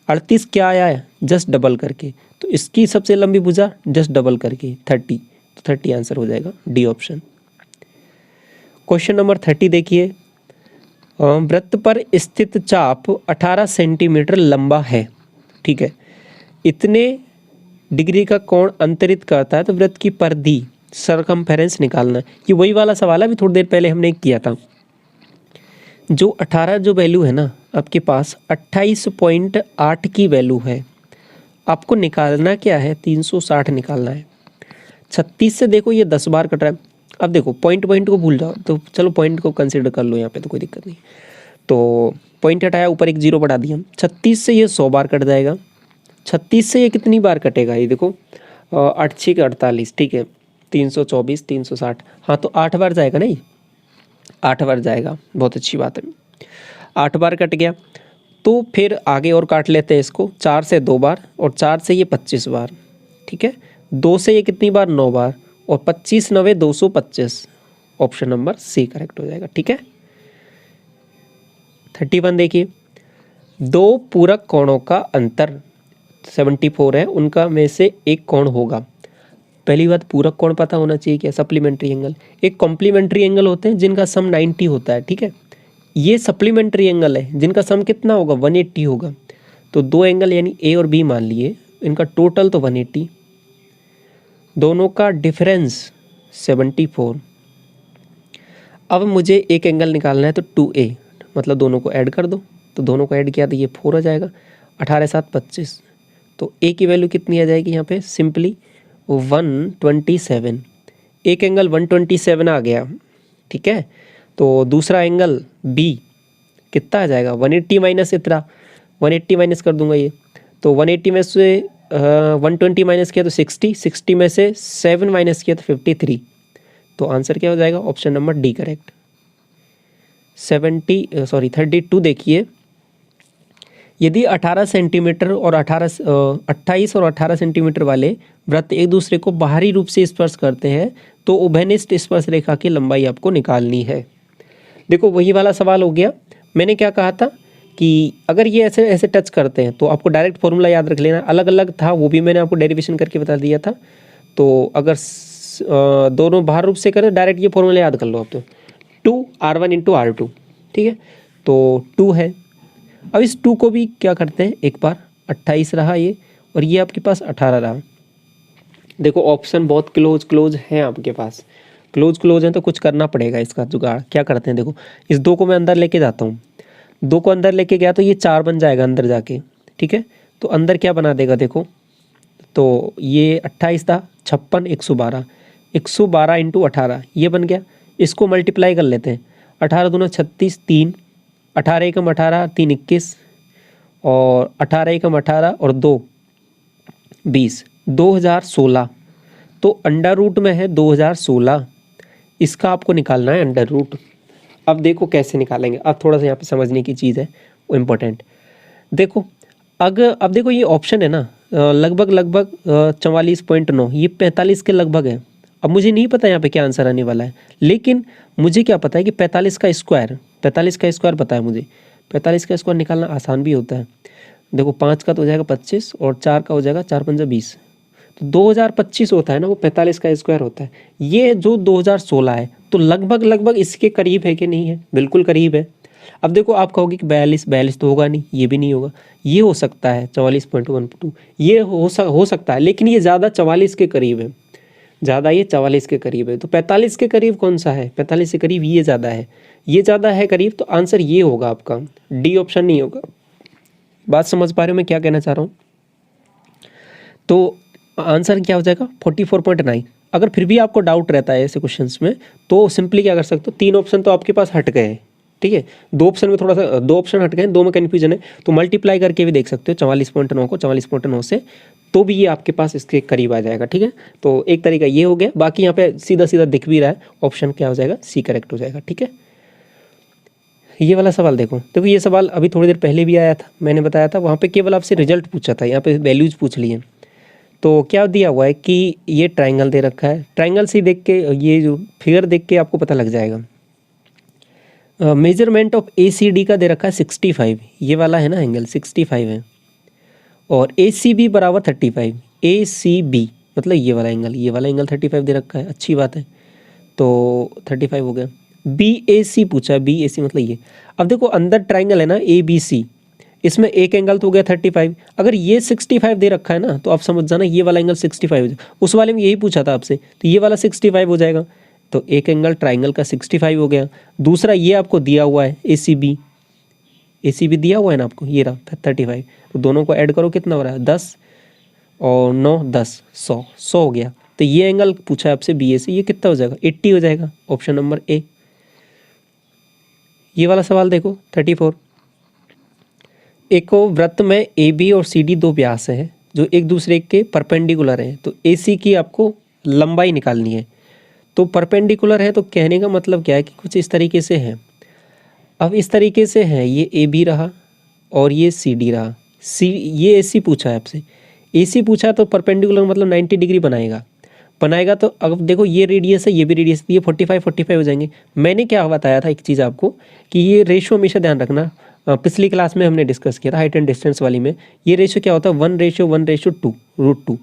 38 क्या आया है जस्ट डबल करके, तो इसकी सबसे लंबी भुजा जस्ट डबल करके 30, तो 30 आंसर हो जाएगा डी ऑप्शन। क्वेश्चन नंबर 30 देखिए, वृत्त पर स्थित चाप 18 सेंटीमीटर लंबा है, ठीक है, इतने डिग्री का कोण अंतरित करता है तो वृत्त की परिधि सरकमफेरेंस निकालना है। ये वही वाला सवाल है, अभी थोड़ी देर पहले हमने किया था। जो 18 जो वैल्यू है ना आपके पास 28.8 की वैल्यू है, आपको निकालना क्या है 360 निकालना है। 36 से देखो ये 10 बार कट रहा है। अब देखो पॉइंट को भूल जाओ, तो चलो पॉइंट को कंसिडर कर लो यहाँ पे, तो कोई दिक्कत नहीं। तो पॉइंट हटाया, ऊपर एक जीरो बढ़ा दिया। 36 से ये 100 बार कट जाएगा। 36 से ये कितनी बार कटेगा, ये देखो 8 6 48, ठीक है, 324 360, हाँ तो 8 बार जाएगा नहीं, 8 बार जाएगा, बहुत अच्छी बात है। 8 बार कट गया, तो फिर आगे और काट लेते हैं इसको। 4 से 2 बार और 4 से ये 25 बार, ठीक है। 2 से ये कितनी बार 9 बार और 25 9 225, ऑप्शन नंबर सी करेक्ट हो जाएगा, ठीक है। 31 देखिए, दो पूरक कोणों का अंतर 74 है, उनका में से एक कोण होगा। पहली बात पूरक कोण पता होना चाहिए क्या, सप्लीमेंट्री एंगल। एक कॉम्प्लीमेंट्री एंगल होते हैं जिनका सम 90 होता है, ठीक है। ये सप्लीमेंट्री एंगल है जिनका सम कितना होगा 180 होगा। तो दो एंगल यानी ए और बी मान लिए, इनका टोटल तो 180, दोनों का डिफरेंस 74। अब मुझे एक एंगल निकालना है तो 2A, मतलब दोनों को ऐड कर दो, तो दोनों को ऐड किया तो ये 4 आ जाएगा। 18 7 25, तो ए की वैल्यू कितनी आ जाएगी यहाँ पे सिंपली 127। एक एंगल 127 आ गया, ठीक है। तो दूसरा एंगल बी कितना आ जाएगा 180 माइनस इतना, 180 माइनस कर दूंगा ये, तो 180 में से 120 माइनस किया तो 60, 60 में से 7 माइनस किया तो 53, तो आंसर क्या हो जाएगा ऑप्शन नंबर डी करेक्ट। 32 देखिए, यदि 18 सेंटीमीटर और 28 और 18 सेंटीमीटर वाले वृत्त एक दूसरे को बाहरी रूप से स्पर्श करते हैं तो उभयनिष्ठ स्पर्श रेखा की लंबाई आपको निकालनी है। देखो वही वाला सवाल हो गया। मैंने क्या कहा था कि अगर ये ऐसे ऐसे टच करते हैं तो आपको डायरेक्ट फॉर्मूला याद रख लेना, अलग अलग था वो भी मैंने आपको डेरिवेशन करके बता दिया था। तो अगर दोनों बाहर रूप से करें डायरेक्ट ये फॉर्मूला याद कर लो आप, तो 2R1 × R2, ठीक है, तो 2 है। अब इस 2 को भी क्या करते हैं एक बार, 28 रहा ये और ये आपके पास 18 रहा। देखो ऑप्शन बहुत क्लोज हैं आपके पास, क्लोज हैं तो कुछ करना पड़ेगा इसका जुगाड़। क्या करते हैं देखो, इस 2 को मैं अंदर लेके जाता हूँ, 2 को अंदर लेके गया तो ये 4 बन जाएगा अंदर जाके, ठीक है। तो अंदर क्या बना देगा देखो, तो ये 28 था, 56 112, 112 × 18 ये बन गया। इसको मल्टीप्लाई कर लेते हैं, 18 दूना 36, 3, 18 एकम 18, 3 21 और 18 एकम 18 और 2 20, 2016। तो अंडर रूट में है 2016, इसका आपको निकालना है अंडर रूट। अब देखो कैसे निकालेंगे, अब थोड़ा सा यहाँ पे समझने की चीज़ है वो इम्पोर्टेंट। देखो अब देखो ये ऑप्शन है ना लगभग 44.9, ये 45 के लगभग है। अब मुझे नहीं पता यहाँ पे क्या आंसर आने वाला है, लेकिन मुझे क्या पता है कि 45 का स्क्वायर पता है मुझे। 45 का स्क्वायर निकालना आसान भी होता है। देखो 5 का तो हो जाएगा 25 और 4 का हो जाएगा 4 × 5 = 20, तो 2025 होता है ना, वो 45 का स्क्वायर होता है। ये जो 2016 है तो लगभग इसके करीब है कि नहीं है, बिल्कुल करीब है। अब देखो आप कहोगे कि 42 तो होगा नहीं, ये भी नहीं होगा, ये हो सकता है 44.12, ये हो सकता है, लेकिन ये ज़्यादा 44 के करीब है, ज़्यादा ये 44 के करीब है। तो 45 के करीब कौन सा है, 45 के करीब ये ज़्यादा है, ये ज़्यादा है करीब, तो आंसर ये होगा आपका, डी ऑप्शन नहीं होगा। बात समझ पा रहे हो मैं क्या कहना चाह रहा हूँ? तो आंसर क्या हो जाएगा 44.9। अगर फिर भी आपको डाउट रहता है ऐसे क्वेश्चंस में तो सिंपली क्या कर सकते हो, 3 ऑप्शन तो आपके पास हट गए, ठीक है। दो ऑप्शन में थोड़ा सा, दो ऑप्शन हट गए, दो में कन्फ्यूजन है, तो मल्टीप्लाई करके भी देख सकते हो 44.9 को 44.9 से, तो भी ये आपके पास इसके करीब आ जाएगा। ठीक है, तो एक तरीका ये हो गया। बाकी यहाँ पे सीधा सीधा दिख भी रहा है, ऑप्शन क्या हो जाएगा, सी करेक्ट हो जाएगा। ठीक है, ये वाला सवाल देखो, देखो ये सवाल अभी थोड़ी देर पहले भी आया था, मैंने बताया था, वहाँ पे केवल आपसे रिजल्ट पूछा था, यहाँ पे वैल्यूज पूछ लिए। तो क्या दिया हुआ है कि ये ट्राइंगल दे रखा है, ट्राइंगल से देख के, ये जो फिगर देख के आपको पता लग जाएगा। Measurement of A C D का दे रखा है 65, ये वाला है ना एंगल 65 है, और ए सी बी बराबर 35, ए सी बी मतलब ये वाला एंगल 35 दे रखा है, अच्छी बात है, तो 35 हो गया। बी ए सी पूछा, बी ए सी मतलब ये। अब देखो अंदर ट्राइंगल है ना ए बी सी, इसमें एक एंगल तो हो गया 35, अगर ये 65 दे रखा है ना, तो आप समझ जाना ये वाला एंगल 65 हो जाएगा। उस वाले में यही पूछा था आपसे, तो ये वाला 65 हो जाएगा, तो एक एंगल ट्राइंगल का 65 हो गया। दूसरा ये आपको दिया हुआ है ए सी बी दिया हुआ है ना आपको, ये रहा 35, तो दोनों को ऐड करो कितना हो रहा है 10 और 9 10 100 हो गया। तो ये एंगल पूछा है आपसे बी ए सी, ये कितना हो जाएगा 80 हो जाएगा, ऑप्शन नंबर ए। ये वाला सवाल देखो 34, एक वृत्त में ए बी और सी डी दो व्यास हैं जो एक दूसरे के परपेंडिकुलर हैं, तो ए सी की आपको लंबाई निकालनी है। तो परपेंडिकुलर है तो कहने का मतलब क्या है कि कुछ इस तरीके से है। अब इस तरीके से है, ये ए बी रहा और ये सी डी रहा, ये ए सी पूछा है आपसे, ए सी पूछा तो परपेंडिकुलर मतलब 90 डिग्री बनाएगा। तो अब देखो ये रेडियस है, ये भी रेडियस, ये 45 हो जाएंगे। मैंने क्या बताया था एक चीज़ आपको कि ये रेशो हमेशा ध्यान रखना, पिछली क्लास में हमने डिस्कस किया था हाइट एंड डिस्टेंस वाली में, ये रेशो क्या होता है 1:1:2 √2,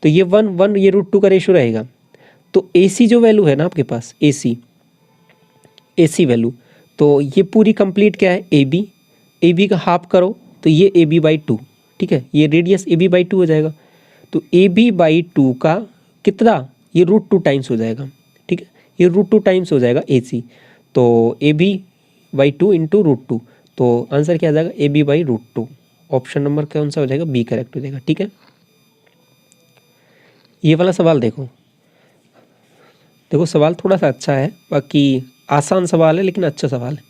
तो ये 1 ये √2 का रेशो रहेगा। तो ए सी जो वैल्यू है ना आपके पास, ए सी वैल्यू, तो ये पूरी कंप्लीट क्या है ए बी का हाफ करो तो ये ए बी बाई 2, ठीक है, ये रेडियस ए बी बाई 2 हो जाएगा। तो ए बी बाई 2 का कितना, ये √2 टाइम्स हो जाएगा, ठीक है, ये √2 टाइम्स हो जाएगा ए सी, तो ए बी बाई 2 इंटू √2, तो आंसर क्या आ जाएगा A B by √2, option number कौन सा हो जाएगा, बी करेक्ट हो जाएगा। ठीक है, ये वाला सवाल देखो सवाल थोड़ा सा अच्छा है, बाकी आसान सवाल है लेकिन अच्छा सवाल है।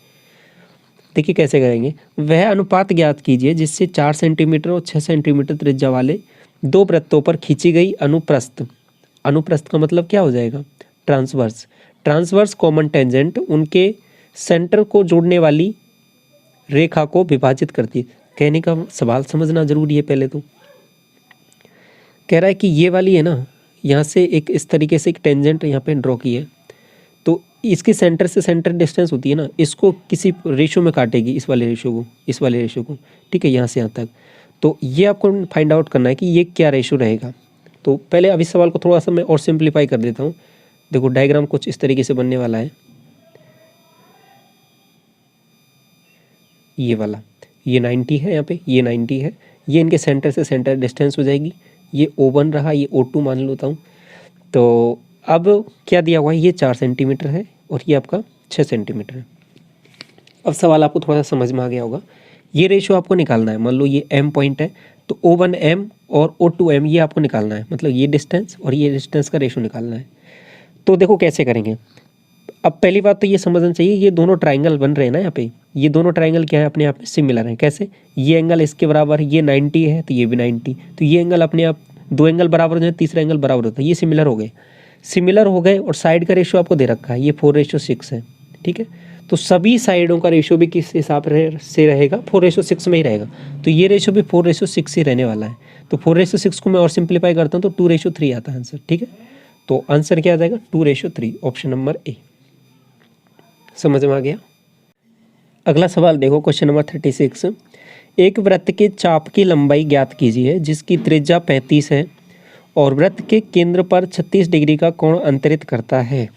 देखिए कैसे करेंगे, वह अनुपात ज्ञात कीजिए जिससे 4 सेंटीमीटर और 6 सेंटीमीटर त्रिज्या वाले दो वृत्तों पर खींची गई अनुप्रस्थ का मतलब क्या हो जाएगा, ट्रांसवर्स कॉमन टेंजेंट उनके सेंटर को जोड़ने वाली रेखा को विभाजित करती है। कहने का सवाल समझना जरूरी है। पहले तो कह रहा है कि ये वाली है ना, यहाँ से एक इस तरीके से एक टेंजेंट यहाँ पे ड्रॉ की है, तो इसके सेंटर से सेंटर डिस्टेंस होती है ना, इसको किसी रेशो में काटेगी, इस वाले रेशो को, ठीक है, यहाँ से यहाँ तक। तो ये आपको फाइंड आउट करना है कि ये क्या रेशो रहेगा। तो पहले अब इस सवाल को थोड़ा सा मैं और सिंप्लीफाई कर देता हूँ। देखो डायग्राम कुछ इस तरीके से बनने वाला है, ये वाला, ये 90 है यहाँ पे, ये 90 है, ये इनके सेंटर से सेंटर डिस्टेंस हो जाएगी, ये O1 रहा, ये O2 मान लेता हूँ। तो अब क्या दिया हुआ है, ये 4 सेंटीमीटर है और ये आपका 6 सेंटीमीटर है। अब सवाल आपको थोड़ा सा समझ में आ गया होगा। ये रेशो आपको निकालना है, मान लो ये M पॉइंट है, तो O1M और O2M ये आपको निकालना है, मतलब ये डिस्टेंस और ये डिस्टेंस का रेशो निकालना है। तो देखो कैसे करेंगे। अब पहली बात तो ये समझना चाहिए, ये दोनों ट्राइंगल बन रहे हैं ना यहाँ पे, ये दोनों ट्राइंगल क्या है, अपने आप में सिमिलर हैं। कैसे, ये एंगल इसके बराबर है, ये 90 है तो ये भी 90, तो ये एंगल अपने आप, दो एंगल बराबर हो जाए तीसरा एंगल बराबर होता है, ये सिमिलर हो गए। और साइड का रेशो आपको दे रखा है, ये 4:6 है, ठीक है। तो सभी साइडों का रेशो भी किस हिसाब से रहेगा, 4:6 में ही रहेगा। तो ये रेशो भी 4:6 ही रहने वाला है। तो 4:6 को मैं और सिंप्लीफाई करता हूँ तो 2:3 आता है आंसर, ठीक है। तो आंसर क्या आ जाएगा 2:3, ऑप्शन नंबर ए। समझ में आ गया। अगला सवाल देखो, क्वेश्चन नंबर 36, एक वृत्त के चाप की लंबाई ज्ञात कीजिए जिसकी त्रिज्या 35 है और वृत्त के केंद्र पर 36 डिग्री का कोण अंतरित करता है।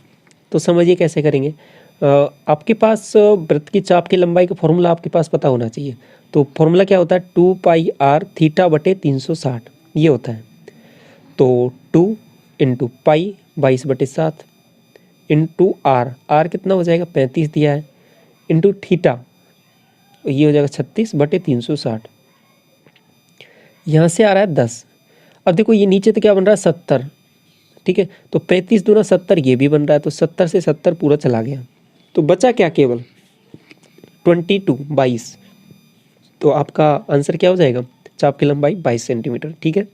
तो समझिए कैसे करेंगे। आपके पास वृत्त की चाप की लंबाई का फॉर्मूला आपके पास पता होना चाहिए। तो फॉर्मूला क्या होता है, 2πr θ/360 ये होता है। तो 2 × पाई 22/7 इंटू आर कितना हो जाएगा 35 दिया है, इंटू थीटा ये हो जाएगा 36/360। यहाँ से आ रहा है 10। अब देखो ये नीचे तो क्या बन रहा है 70, ठीक है। तो 35 दूना 70 ये भी बन रहा है, तो 70 से 70 पूरा चला गया, तो बचा क्या केवल 22 तो आपका आंसर क्या हो जाएगा, चाप की लंबाई 22 सेंटीमीटर। ठीक है।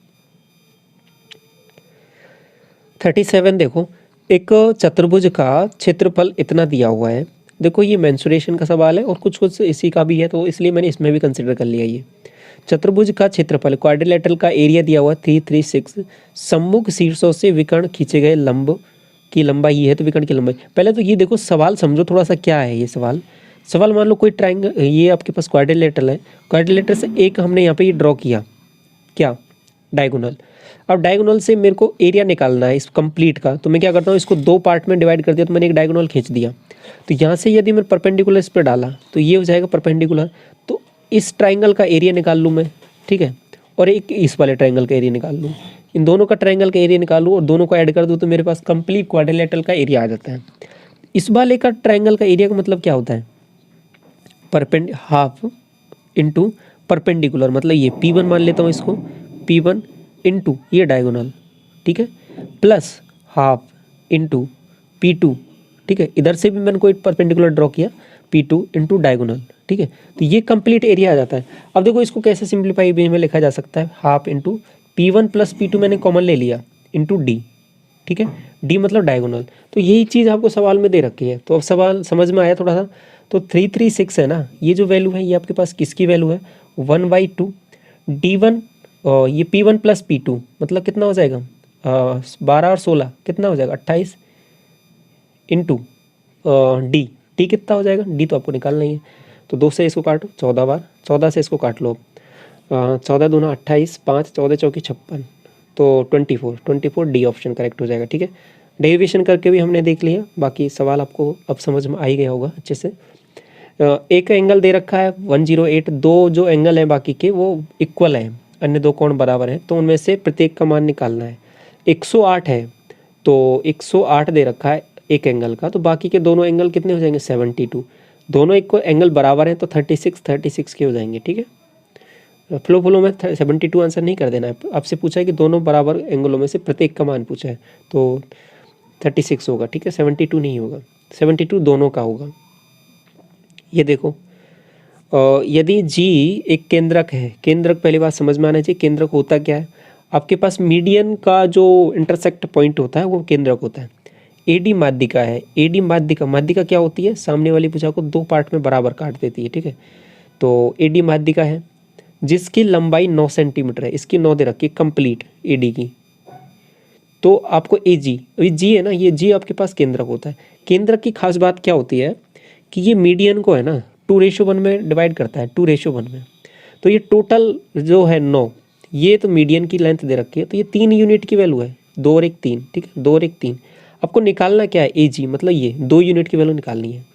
37 देखो, एक चतुर्भुज का क्षेत्रफल इतना दिया हुआ है। देखो ये मेंसुरेशन का सवाल है और कुछ कुछ इसी का भी है, तो इसलिए मैंने इसमें भी कंसिडर कर लिया। ये चतुर्भुज का क्षेत्रफल क्वाड्रिलेटरल का एरिया दिया हुआ 336, सम्मुख शीर्षों से विकर्ण खींचे गए लंब की लंबाई ये है, तो विकर्ण की लंबाई। पहले तो ये देखो सवाल समझो थोड़ा सा, क्या है ये सवाल। सवाल मान लो कोई ट्रायंगल, ये आपके पास क्वाड्रिलेटरल है, क्वाड्रिलेटरल से एक हमने यहाँ पे ये ड्रॉ किया, क्या, डायगोनल। अब डायगोनल से मेरे को एरिया निकालना है इस कंप्लीट का, तो मैं क्या करता हूँ, इसको दो पार्ट में डिवाइड कर दिया, तो मैंने एक डायगोनल खींच दिया। तो यहाँ से यदि मैं परपेंडिकुलर इस पर डाला तो ये हो जाएगा परपेंडिकुलर, तो इस ट्राइंगल का एरिया निकाल लूँ मैं, ठीक है, और एक इस वाले ट्राइंगल का एरिया निकाल लूँ, इन दोनों का ट्राइंगल का एरिया निकालूँ और दोनों को ऐड कर दूँ तो मेरे पास कंप्लीट क्वाड्रिलेटरल का एरिया आ जाता है। इस वाले का ट्राइंगल का एरिया का मतलब क्या होता है, हाफ इंटू परपेंडिकुलर, मतलब ये P1 मान लेता हूँ इसको, P1 इंटू ये डायगोनल, ठीक है, प्लस हाफ इंटू P2, ठीक है, इधर से भी मैंने कोई परपेंडिकुलर ड्रॉ किया, P2 इंटू डायगोनल, ठीक है, तो ये कंप्लीट एरिया आ जाता है। अब देखो इसको कैसे सिंप्लीफाई भी में लिखा जा सकता है, half into P1 plus P2 मैंने कॉमन ले लिया इंटू D, ठीक है, D मतलब डायगोनल। तो यही चीज़ आपको सवाल में दे रखी है, तो अब सवाल समझ में आया थोड़ा सा। तो 336 है ना, ये जो वैल्यू है ये आपके पास किसकी वैल्यू है, 1/2 D1, ये P1 प्लस P2 मतलब कितना हो जाएगा, 12 और 16 कितना हो जाएगा, 28 इंटू D कितना हो जाएगा, D तो आपको निकालना ही है, तो 2 से इसको काटो 14 बार, 14 से इसको काट लो, 14 दूना 28, 5 14 चौकी 56, तो 24 D ऑप्शन करेक्ट हो जाएगा। ठीक है, डेरिवेशन करके भी हमने देख लिया, बाकी सवाल आपको अब समझ में आ ही गया होगा अच्छे से। एक एंगल दे रखा है 108, दो जो एंगल हैं बाकी के वो इक्वल हैं, अन्य दो कोण बराबर हैं, तो उनमें से प्रत्येक का मान निकालना है। 108 है तो 108 दे रखा है एक एंगल का, तो बाकी के दोनों एंगल कितने हो जाएंगे, 72, दोनों एक एंगल बराबर हैं तो 36 के हो जाएंगे। ठीक है, फ्लो में 72 आंसर नहीं कर देना है, आपसे पूछा है कि दोनों बराबर एंगलों में से प्रत्येक का मान पूछा है, तो 36 होगा। ठीक है, 72 नहीं होगा, 72 दोनों का होगा। ये देखो, यदि G एक केंद्रक है, केंद्रक पहली बात समझ में आना चाहिए, केंद्रक होता क्या है, आपके पास मीडियन का जो इंटरसेक्ट पॉइंट होता है वो केंद्रक होता है। AD माध्यिका है, AD माध्यिका क्या होती है, सामने वाली भुजा को दो पार्ट में बराबर काट देती है। ठीक है, तो AD माध्यिका है जिसकी लंबाई 9 सेंटीमीटर है, इसकी 9 दे रखी है कंप्लीट AD की, तो आपको AG, G है ना, ये G आपके पास केंद्रक होता है। केंद्रक की खास बात क्या होती है कि ये मीडियन को है ना 2:1 में डिवाइड करता है, 2:1 में, तो ये टोटल जो है 9, ये तो मीडियन की लेंथ दे रखी है, तो ये 3 यूनिट की वैल्यू है, 2 और 1 3। ठीक है, 2 और 1 3, आपको निकालना क्या है, AG मतलब ये 2 यूनिट की वैल्यू निकालनी है,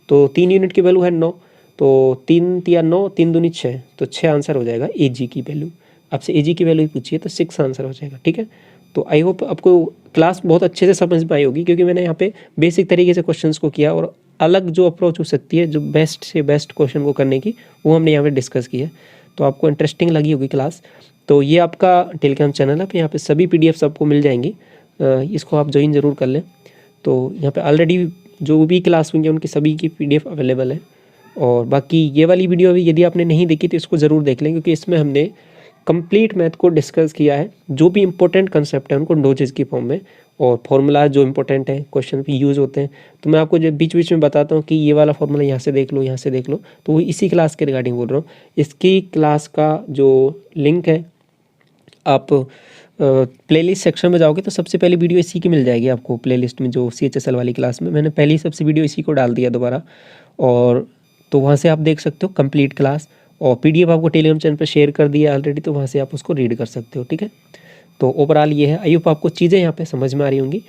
तो 3 यूनिट की वैल्यू है 9, तो 3 या 9, 3 दूनी 6, तो 6 आंसर हो जाएगा AG की वैल्यू। आपसे AG की वैल्यू पूछिए तो 6 आंसर हो जाएगा। ठीक है, तो आई होप आपको क्लास बहुत अच्छे से समझ में आई होगी, क्योंकि मैंने यहाँ पे बेसिक तरीके से क्वेश्चंस को किया और अलग जो अप्रोच हो सकती है जो बेस्ट से बेस्ट क्वेश्चन को करने की, वो हमने यहाँ पे डिस्कस की है। तो आपको इंटरेस्टिंग लगी होगी क्लास। तो ये आपका टेलीग्राम चैनल है, यहाँ पे सभी PDF आपको मिल जाएंगी, इसको आप ज्वाइन ज़रूर कर लें। तो यहाँ पे ऑलरेडी जो भी क्लास होंगे उनकी सभी की PDF अवेलेबल है, और बाकी ये वाली वीडियो भी यदि आपने नहीं देखी तो इसको ज़रूर देख लें, क्योंकि इसमें हमने कंप्लीट मैथ को डिस्कस किया है, जो भी इंपॉर्टेंट कंसेप्ट है उनको नोट्स की फॉर्म में, और फॉर्मूला जो इंपॉर्टेंट है क्वेश्चन भी यूज़ होते हैं, तो मैं आपको जब बीच बीच में बताता हूँ कि ये वाला फॉर्मूला यहाँ से देख लो, यहाँ से देख लो, तो वो इसी क्लास के रिगार्डिंग बोल रहा हूँ। इसकी क्लास का जो लिंक है, आप प्लेलिस्ट सेक्शन में जाओगे तो सबसे पहली वीडियो इसी की मिल जाएगी आपको, प्लेलिस्ट में जो CHSL वाली क्लास में मैंने पहली सबसे वीडियो इसी को डाल दिया दोबारा, और तो वहाँ से आप देख सकते हो कंप्लीट क्लास, और PDF आपको टेलीग्राम चैनल पर शेयर कर दिया ऑलरेडी, तो वहाँ से आप उसको रीड कर सकते हो। ठीक है, तो ओवरऑल ये है, आई होप आपको चीज़ें यहाँ पे समझ में आ रही होंगी।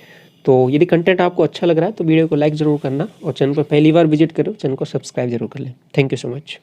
तो यदि कंटेंट आपको अच्छा लग रहा है तो वीडियो को लाइक ज़रूर करना, और चैनल पर पहली बार विजिट करो, चैनल को सब्सक्राइब जरूर कर लें। Thank you so much.